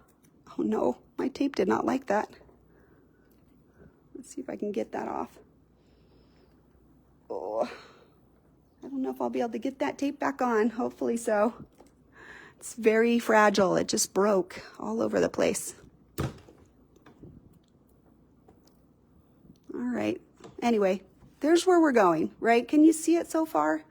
no, my tape did not like that. Let's see if I can get that off. Oh, I don't know if I'll be able to get that tape back on. Hopefully so. It's very fragile. It just broke all over the place. All right. Anyway, there's where we're going, right? Can you see it so far?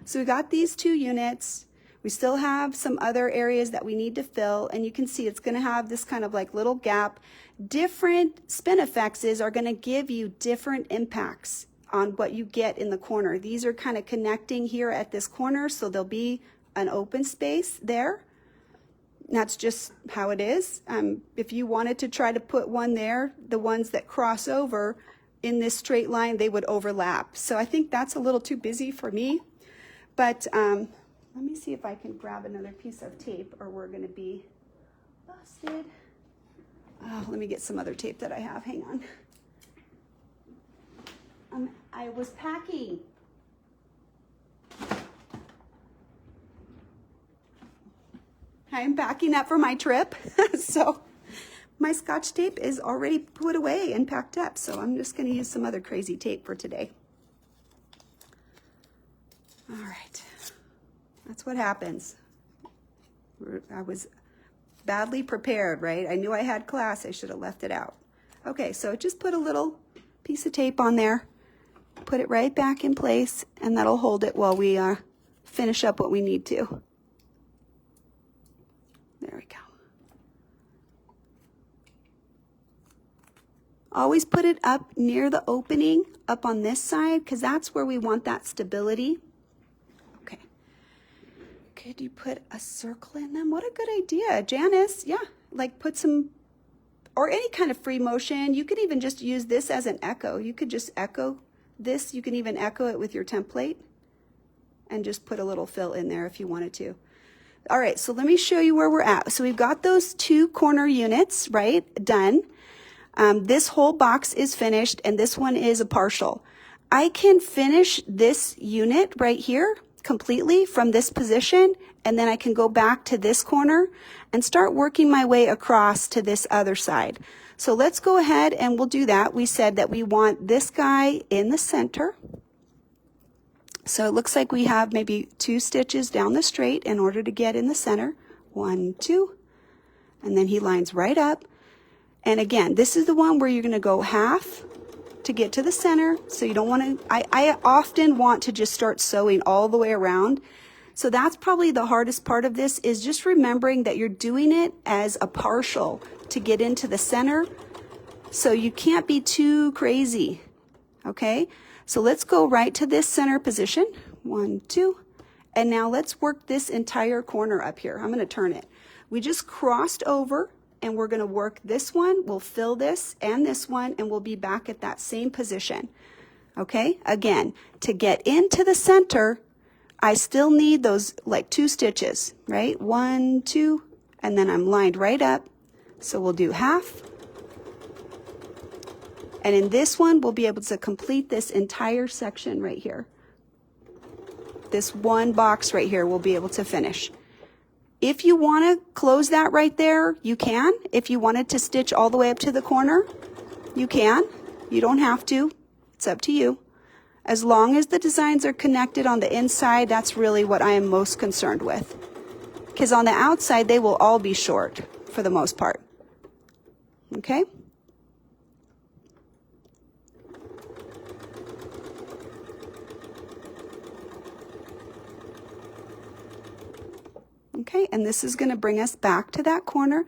So we got these 2 units. We still have some other areas that we need to fill, and you can see it's going to have this kind of like little gap. Different spin effects are going to give you different impacts on what you get in the corner. These are kind of connecting here at this corner, so there'll be an open space there. That's just how it is. If you wanted to try to put one there, the ones that cross over in this straight line, they would overlap. So I think that's a little too busy for me. But let me see if I can grab another piece of tape or we're going to be busted. Oh, let me get some other tape that I have. Hang on. I was packing. I'm packing up for my trip. So my Scotch tape is already put away and packed up. So I'm just going to use some other crazy tape for today. All right. That's what happens. I was badly prepared, right? I knew I had class. I should have left it out. Okay, so just put a little piece of tape on there. Put it right back in place, and that'll hold it while we finish up what we need to. There we go. Always put it up near the opening, up on this side, because that's where we want that stability. Okay. Could you put a circle in them? What a good idea. Janice, yeah, like put some, or any kind of free motion. You could even just use this as an echo. You could just echo this. You can even echo it with your template and just put a little fill in there if you wanted to. All right, so let me show you where we're at. So we've got those 2 corner units, right, done. This whole box is finished, and this one is a partial. I can finish this unit right here completely from this position, and then I can go back to this corner and start working my way across to this other side. So let's go ahead and we'll do that. We said that we want this guy in the center. So it looks like we have maybe 2 stitches down the straight in order to get in the center. 1, 2, and then he lines right up. And again, this is the one where you're going to go half to get to the center. So you don't want to, I often want to just start sewing all the way around. So that's probably the hardest part of this, is just remembering that you're doing it as a partial to get into the center. So you can't be too crazy. Okay, so let's go right to this center position. 1, 2, and now let's work this entire corner up here. I'm going to turn it. We just crossed over, and we're going to work this one. We'll fill this and this one, and we'll be back at that same position. Okay, again, to get into the center, I still need those like 2 stitches, right? 1, 2, and then I'm lined right up. So we'll do half. And in this one, we'll be able to complete this entire section right here. This one box right here we'll be able to finish. If you want to close that right there, you can. If you wanted to stitch all the way up to the corner, you can. You don't have to. It's up to you. As long as the designs are connected on the inside, that's really what I am most concerned with. Because on the outside, they will all be short for the most part. Okay? Okay, and this is going to bring us back to that corner.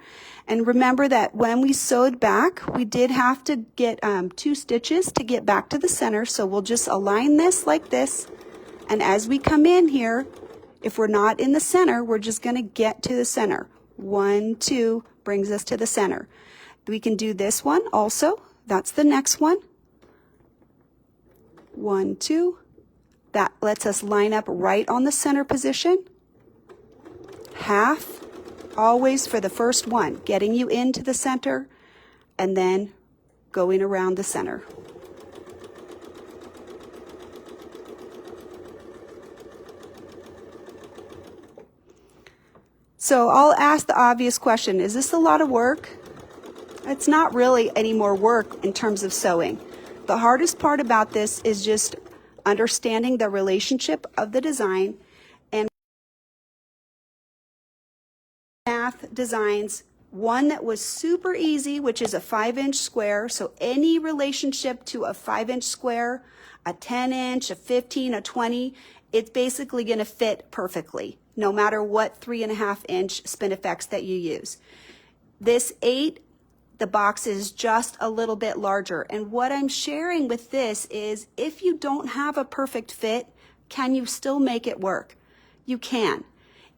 And remember that when we sewed back, we did have to get 2 stitches to get back to the center. So we'll just align this like this. And as we come in here, If we're not in the center, we're just going to get to the center. 1, 2 brings us to the center. We can do this one also. That's the next one. 1, 2. That lets us line up right on the center position. Half, always for the first one, getting you into the center and then going around the center. So I'll ask the obvious question, is this a lot of work? It's not really any more work in terms of sewing. The hardest part about this is just understanding the relationship of the design and math designs. One that was super easy, which is a 5-inch square. So any relationship to a 5-inch square, a 10-inch, a 15, a 20, it's basically going to fit perfectly, no matter what 3.5-inch Spin E Fex that you use. This 8, the box is just a little bit larger. And what I'm sharing with this is if you don't have a perfect fit, can you still make it work? You can.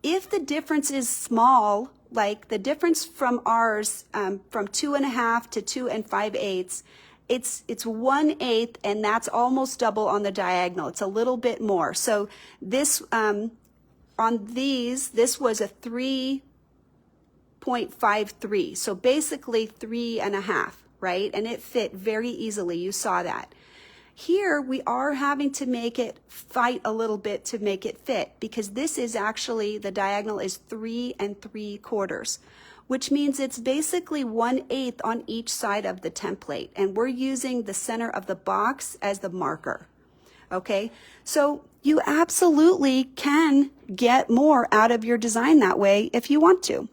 If the difference is small, like the difference from ours, from 2.5 to 2 5/8, it's 1/8, and that's almost double on the diagonal. It's a little bit more. So this, on these, this was a 3.53. So basically 3.5, right? And it fit very easily. You saw that. Here we are having to make it fight a little bit to make it fit, because this is actually, the diagonal is 3 3/4, which means it's basically 1/8 on each side of the template. And we're using the center of the box as the marker. Okay, so you absolutely can get more out of your design that way if you want to.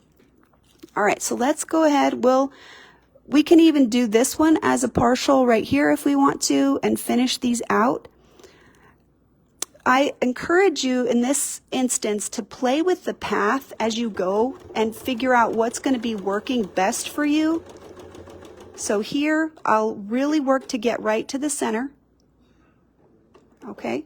All right, so let's go ahead. We can even do this one as a partial right here if we want to and finish these out. I encourage you in this instance to play with the path as you go and figure out what's going to be working best for you. So here, I'll really work to get right to the center. Okay.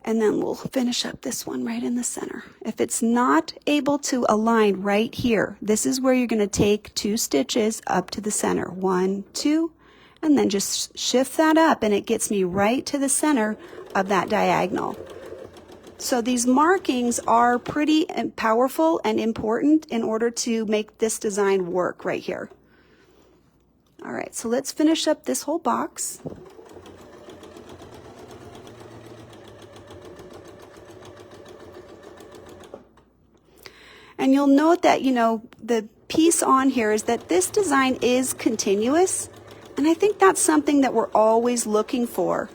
And then we'll finish up this one right in the center. If it's not able to align right here, this is where you're going to take 2 stitches up to the center. 1, 2, and then just shift that up, and it gets me right to the center of that diagonal. So these markings are pretty powerful and important in order to make this design work right here. All right, so let's finish up this whole box. And you'll note that, the piece on here is that this design is continuous. And I think that's something that we're always looking for.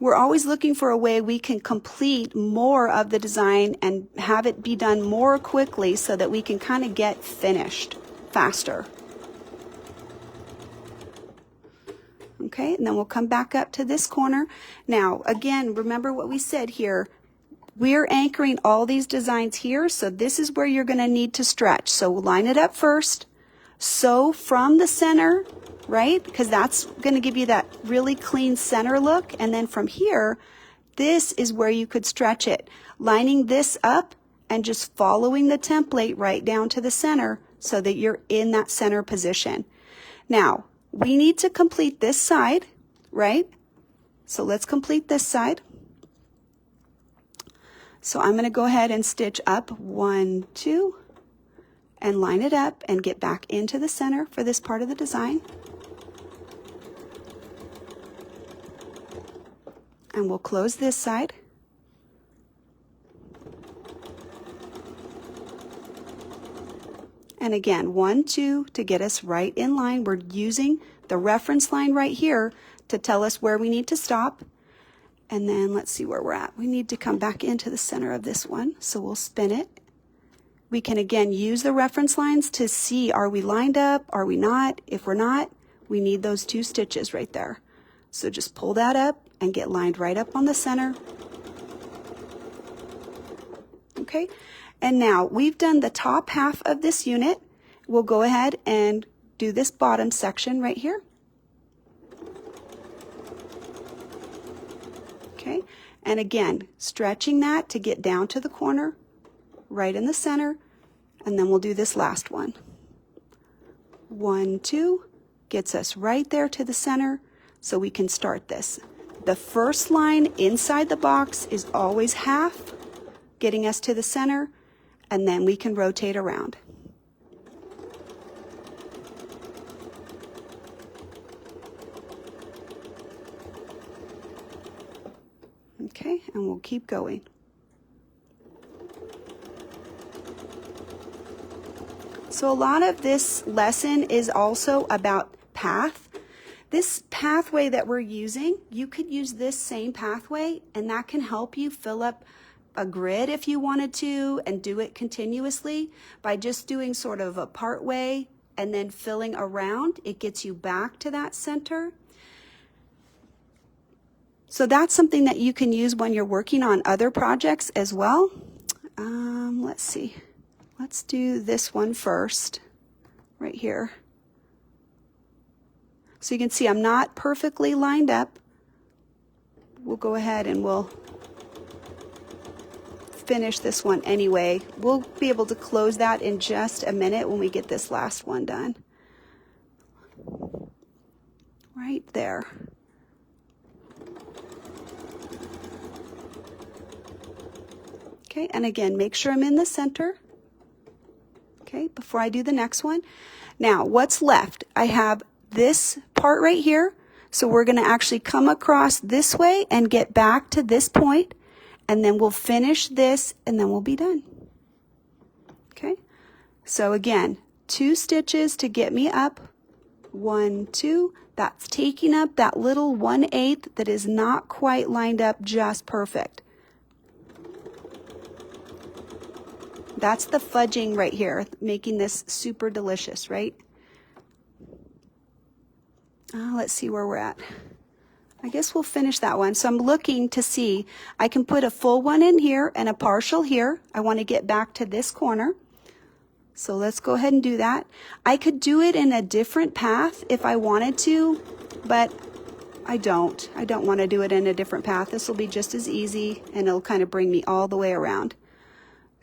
We're always looking for a way we can complete more of the design and have it be done more quickly so that we can kind of get finished faster. Okay, and then we'll come back up to this corner. Now, again, remember what we said here. We're anchoring all these designs here, so this is where you're going to need to stretch. So we'll line it up first. Sew from the center, right? Because that's going to give you that really clean center look. And then from here, this is where you could stretch it. Lining this up and just following the template right down to the center so that you're in that center position. Now, we need to complete this side, right? So let's complete this side. So I'm going to go ahead and stitch up 1, 2, and line it up and get back into the center for this part of the design. And we'll close this side. And again, 1, 2 to get us right in line. We're using the reference line right here to tell us where we need to stop. And then let's see where we're at. We need to come back into the center of this one. So we'll spin it. We can again use the reference lines to see, are we lined up? Are we not? If we're not, we need those 2 stitches right there. So just pull that up and get lined right up on the center. Okay. And now we've done the top half of this unit. We'll go ahead and do this bottom section right here. Okay, And again, stretching that to get down to the corner, right in the center, and then we'll do this last one. 1, 2, gets us right there to the center, so we can start this. The first line inside the box is always half, getting us to the center, and then we can rotate around. Okay, and we'll keep going. So a lot of this lesson is also about path. This pathway that we're using, you could use this same pathway, and that can help you fill up a grid if you wanted to, and do it continuously by just doing sort of a part way and then filling around. It gets you back to that center. So that's something that you can use when you're working on other projects as well. Let's see. Let's do this one first, right here. So you can see I'm not perfectly lined up. We'll go ahead and we'll finish this one anyway. We'll be able to close that in just a minute when we get this last one done. Right there. Okay, and again, make sure I'm in the center. Okay, before I do the next one. Now, what's left? I have this part right here. So we're going to actually come across this way and get back to this point, and then we'll finish this, and then we'll be done. Okay, so again, 2 stitches to get me up. 1, 2. That's taking up that little 1/8 that is not quite lined up just perfect. That's the fudging right here, making this super delicious, right? Let's see where we're at. I guess we'll finish that one. So I'm looking to see, I can put a full one in here and a partial here. I want to get back to this corner. So let's go ahead and do that. I could do it in a different path if I wanted to, but I don't. I don't want to do it in a different path. This will be just as easy, and it'll kind of bring me all the way around.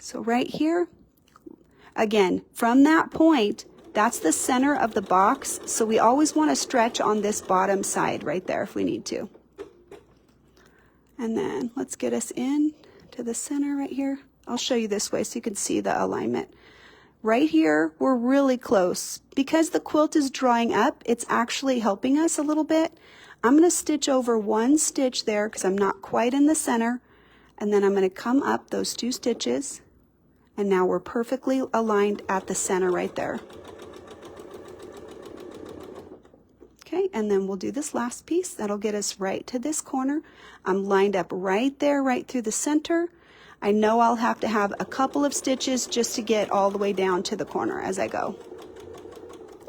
So right here, again, from that point, that's the center of the box. So we always want to stretch on this bottom side right there if we need to. And then let's get us in to the center right here. I'll show you this way so you can see the alignment. Right here, we're really close. Because the quilt is drawing up, it's actually helping us a little bit. I'm going to stitch over 1 stitch there because I'm not quite in the center. And then I'm going to come up those 2 stitches. And now we're perfectly aligned at the center right there. Okay, and then we'll do this last piece. That'll get us right to this corner. I'm lined up right there, right through the center. I know I'll have to have a couple of stitches just to get all the way down to the corner as I go.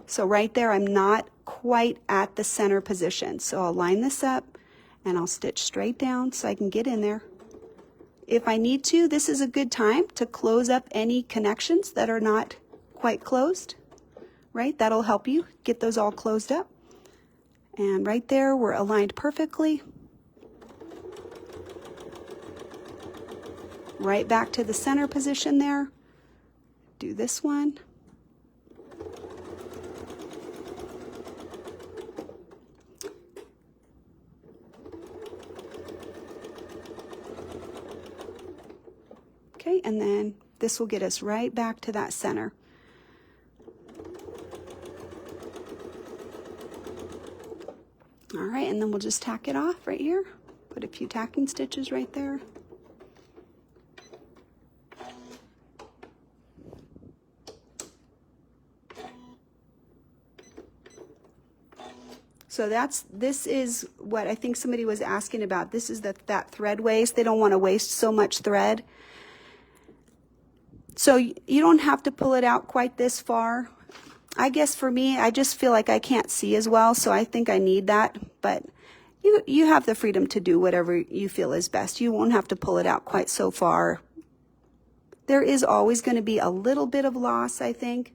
So right there, I'm not quite at the center position. So I'll line this up and I'll stitch straight down so I can get in there. If I need to, this is a good time to close up any connections that are not quite closed, right? That'll help you get those all closed up. And right there, we're aligned perfectly. Right back to the center position there. Do this one. Okay, and then this will get us right back to that center. All right, and then we'll just tack it off right here. Put a few tacking stitches right there. So this is what I think somebody was asking about. This is that thread waste. They don't want to waste so much thread. So you don't have to pull it out quite this far. I guess for me, I just feel like I can't see as well, so I think I need that. But you have the freedom to do whatever you feel is best. You won't have to pull it out quite so far. There is always going to be a little bit of loss, I think,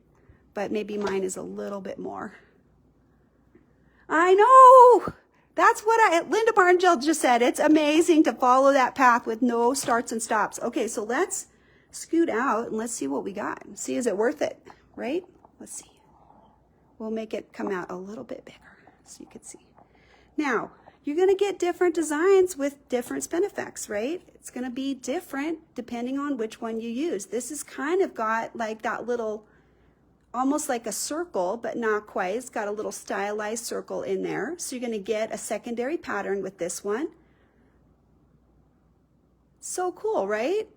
but maybe mine is a little bit more. I know! That's what Linda Martingale just said. It's amazing to follow that path with no starts and stops. Okay, so let's scoot out and let's see what we got. See, is it worth it, right? Let's see. We'll make it come out a little bit bigger so you can see. Now, you're going to get different designs with different spin effects, right? It's going to be different depending on which one you use. This has kind of got like that little, almost like a circle, but not quite. It's got a little stylized circle in there. So you're going to get a secondary pattern with this one. So cool, right?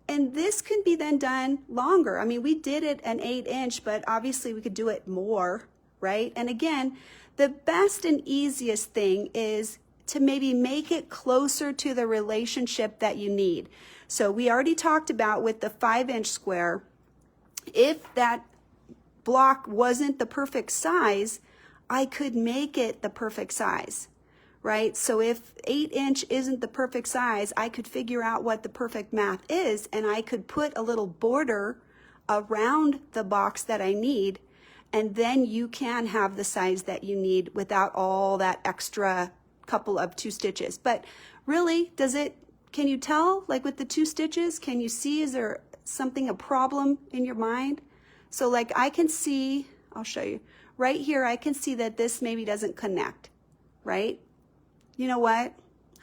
And this can be then done longer. I mean, we did it an 8-inch, but obviously we could do it more, right? And again, the best and easiest thing is to maybe make it closer to the relationship that you need. So we already talked about with the 5-inch square, if that block wasn't the perfect size, I could make it the perfect size, right? So if 8-inch isn't the perfect size, I could figure out what the perfect math is, and I could put a little border around the box that I need, and then you can have the size that you need without all that extra couple of 2 stitches. But really, can you tell, like with the 2 stitches, can you see, is there a problem in your mind? So like I can see, I'll show you, right here I can see that this maybe doesn't connect, right? You know what?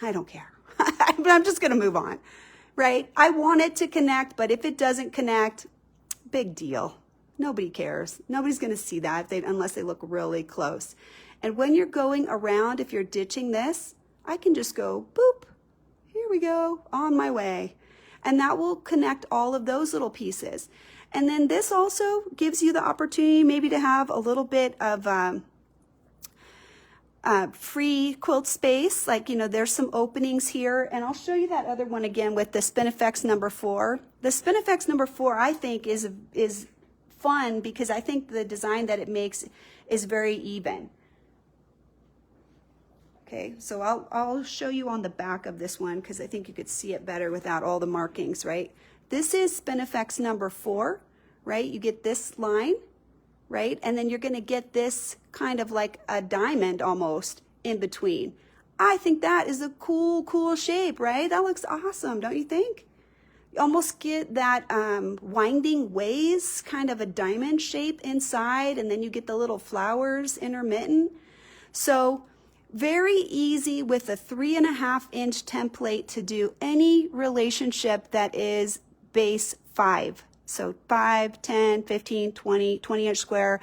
I don't care. I'm just gonna move on, right? I want it to connect, but if it doesn't connect, big deal. Nobody cares. Nobody's gonna see that unless they look really close. And when you're going around, if you're ditching this, I can just go boop, here we go, on my way. And that will connect all of those little pieces. And then this also gives you the opportunity maybe to have a little bit of free quilt space. Like, you know, there's some openings here. And I'll show you that other one again with the Spin E Fex number 4. The Spin E Fex number 4, I think, is fun because I think the design that it makes is very even. Okay, so I'll show you on the back of this one because I think you could see it better without all the markings, right? This is Spin E Fex number 4, right? You get this line, right? And then you're going to get this kind of like a diamond almost in between. I think that is a cool shape, right? That looks awesome, don't you think? You almost get that winding ways, kind of a diamond shape inside, and then you get the little flowers intermittent. So very easy with a 3.5-inch template to do any relationship that is base 5. So 5, 10, 15, 20-inch square,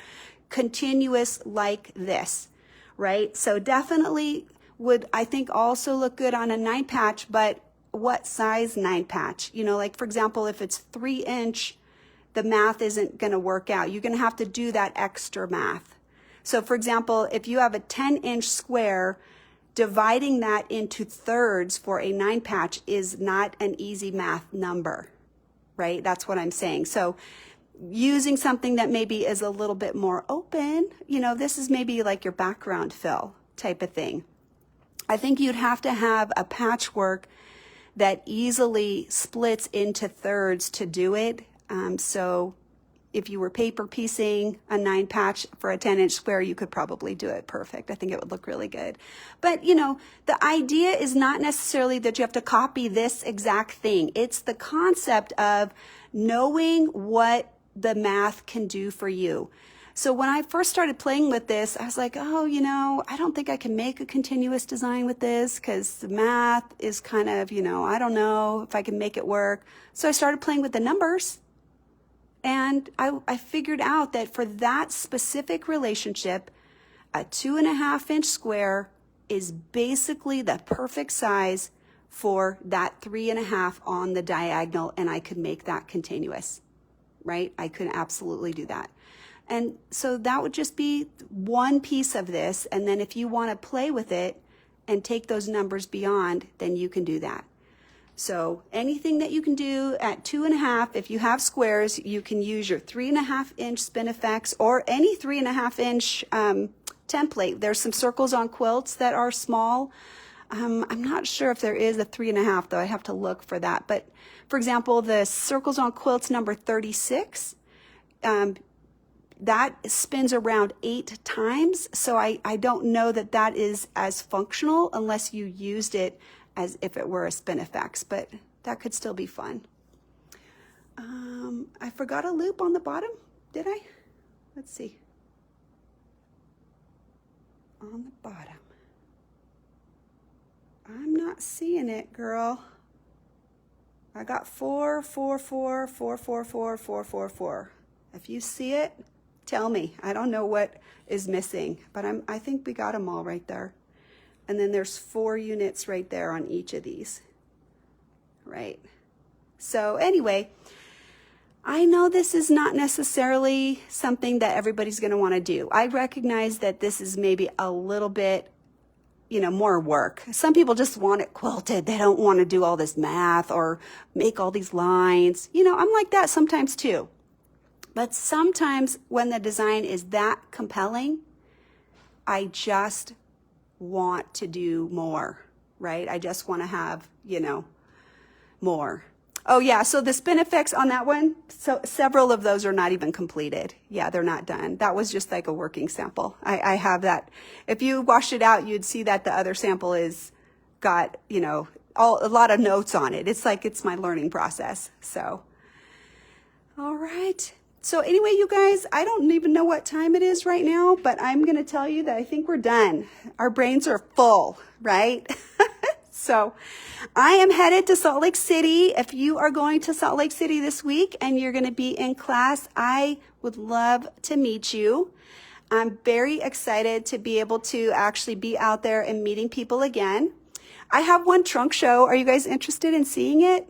continuous like this, right? So definitely would, I think, also look good on a 9 patch, but what size 9 patch? You know, like for example, if it's 3-inch, the math isn't going to work out. You're going to have to do that extra math. So for example, if you have a 10-inch square, dividing that into thirds for a 9 patch is not an easy math number, right? That's what I'm saying. So using something that maybe is a little bit more open, you know, this is maybe like your background fill type of thing. I think you'd have to have a patchwork that easily splits into thirds to do it. So if you were paper piecing a 9 patch for a 10-inch square, you could probably do it perfect. I think it would look really good. But, you know, the idea is not necessarily that you have to copy this exact thing. It's the concept of knowing what the math can do for you. So when I first started playing with this, I was like, oh, you know, I don't think I can make a continuous design with this because the math is kind of, you know, I don't know if I can make it work. So I started playing with the numbers. And I figured out that for that specific relationship, a 2.5-inch square is basically the perfect size for that 3.5 on the diagonal, and I could make that continuous, right? I could absolutely do that. And so that would just be one piece of this, and then if you want to play with it and take those numbers beyond, then you can do that. So anything that you can do at 2.5, if you have squares, you can use your 3.5-inch Spin E Fex or any 3.5-inch template. There's some circles on quilts that are small. I'm not sure if there is a 3.5 though. I have to look for that. But for example, the circles on quilts number 36, that spins around 8 times. So I don't know that that is as functional unless you used it as if it were a Spin E Fex, but that could still be fun. I forgot a loop on the bottom, did I? Let's see. On the bottom. I'm not seeing it, girl. I got 4, 4, 4, 4, 4, 4, 4, 4, 4. If you see it, tell me. I don't know what is missing, but I think we got them all right there. And then there's 4 units right there on each of these. Right. So anyway, I know this is not necessarily something that everybody's going to want to do. I recognize that this is maybe a little bit, more work. Some people just want it quilted. They don't want to do all this math or make all these lines. I'm like that sometimes too. But sometimes when the design is that compelling, I just want to do more, right? I just want to have, more. Oh yeah, so the Spin E Fex on that one, so several of those are not even completed. Yeah, they're not done. That was just like a working sample. I have that. If you washed it out, you'd see that the other sample is got, a lot of notes on it. It's like it's my learning process. So, all right. So anyway, you guys, I don't even know what time it is right now, but I'm going to tell you that I think we're done. Our brains are full, right? So I am headed to Salt Lake City. If you are going to Salt Lake City this week and you're going to be in class, I would love to meet you. I'm very excited to be able to actually be out there and meeting people again. I have one trunk show. Are you guys interested in seeing it?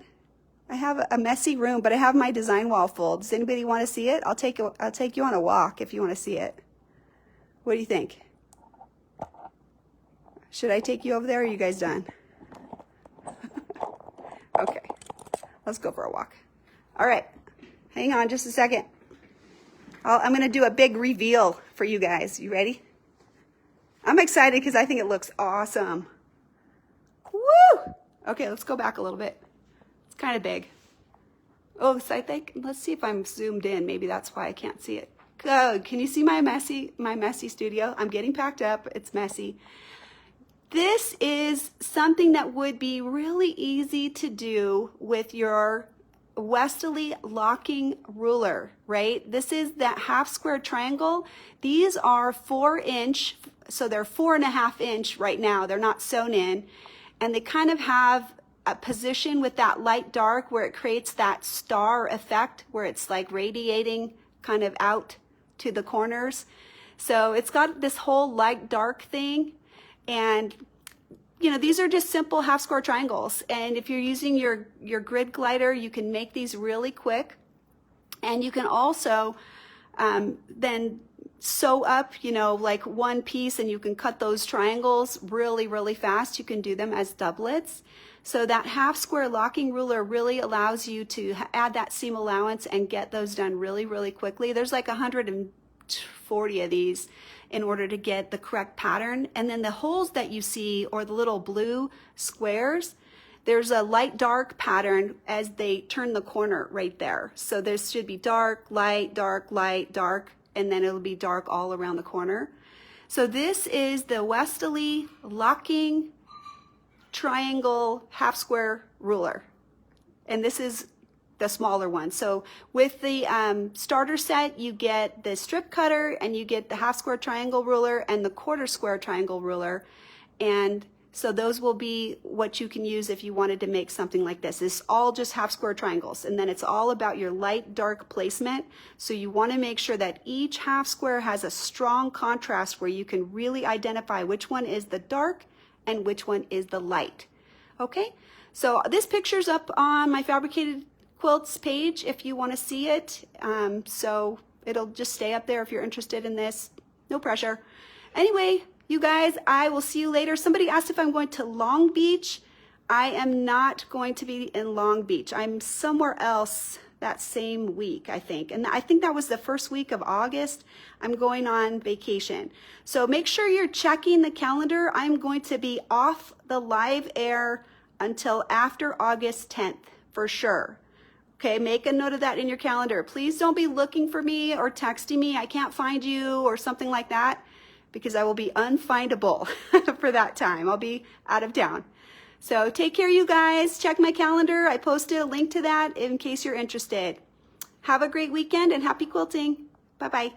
I have a messy room, but I have my design wall full. Does anybody want to see it? I'll take you on a walk if you want to see it. What do you think? Should I take you over there, or are you guys done? Okay, let's go for a walk. All right, hang on just a second. I'm going to do a big reveal for you guys. You ready? I'm excited because I think it looks awesome. Woo! Okay, let's go back a little bit. It's kind of big. Oh, so I think, let's see if I'm zoomed in. Maybe that's why I can't see it. Good. Can you see my messy studio? I'm getting packed up. It's messy. This is something that would be really easy to do with your westerly locking ruler, right? This is that half square triangle. These are 4-inch, so they're 4.5-inch right now. They're not sewn in, and they kind of have a position with that light dark where it creates that star effect where it's like radiating kind of out to the corners. So it's got this whole light dark thing. And, these are just simple half square triangles. And if you're using your grid glider, you can make these really quick. And you can also then sew up, like one piece, and you can cut those triangles really, really fast. You can do them as doublets. So that half square locking ruler really allows you to add that seam allowance and get those done really, really quickly. There's like 140 of these in order to get the correct pattern. And then the holes that you see, or the little blue squares, there's a light dark pattern as they turn the corner right there. So there should be dark, light, dark, light, dark, and then it'll be dark all around the corner. So this is the westerly locking triangle half square ruler. And this is the smaller one. So with the starter set, you get the strip cutter, and you get the half square triangle ruler and the quarter square triangle ruler. And so those will be what you can use if you wanted to make something like this. It's all just half square triangles, and then it's all about your light dark placement. So you want to make sure that each half square has a strong contrast where you can really identify which one is the dark and which one is the light. Okay, so this picture's up on my Fabricated Quilts page if you want to see it. So it'll just stay up there if you're interested in this. No pressure. Anyway, you guys, I will see you later. Somebody asked if I'm going to Long Beach. I am not going to be in Long Beach. I'm somewhere else that same week, I think. And I think that was the first week of August. I'm going on vacation. So make sure you're checking the calendar. I'm going to be off the live air until after August 10th for sure. Okay, make a note of that in your calendar. Please don't be looking for me or texting me, I can't find you or something like that, because I will be unfindable for that time. I'll be out of town. So take care, you guys. Check my calendar. I posted a link to that in case you're interested. Have a great weekend and happy quilting. Bye-bye.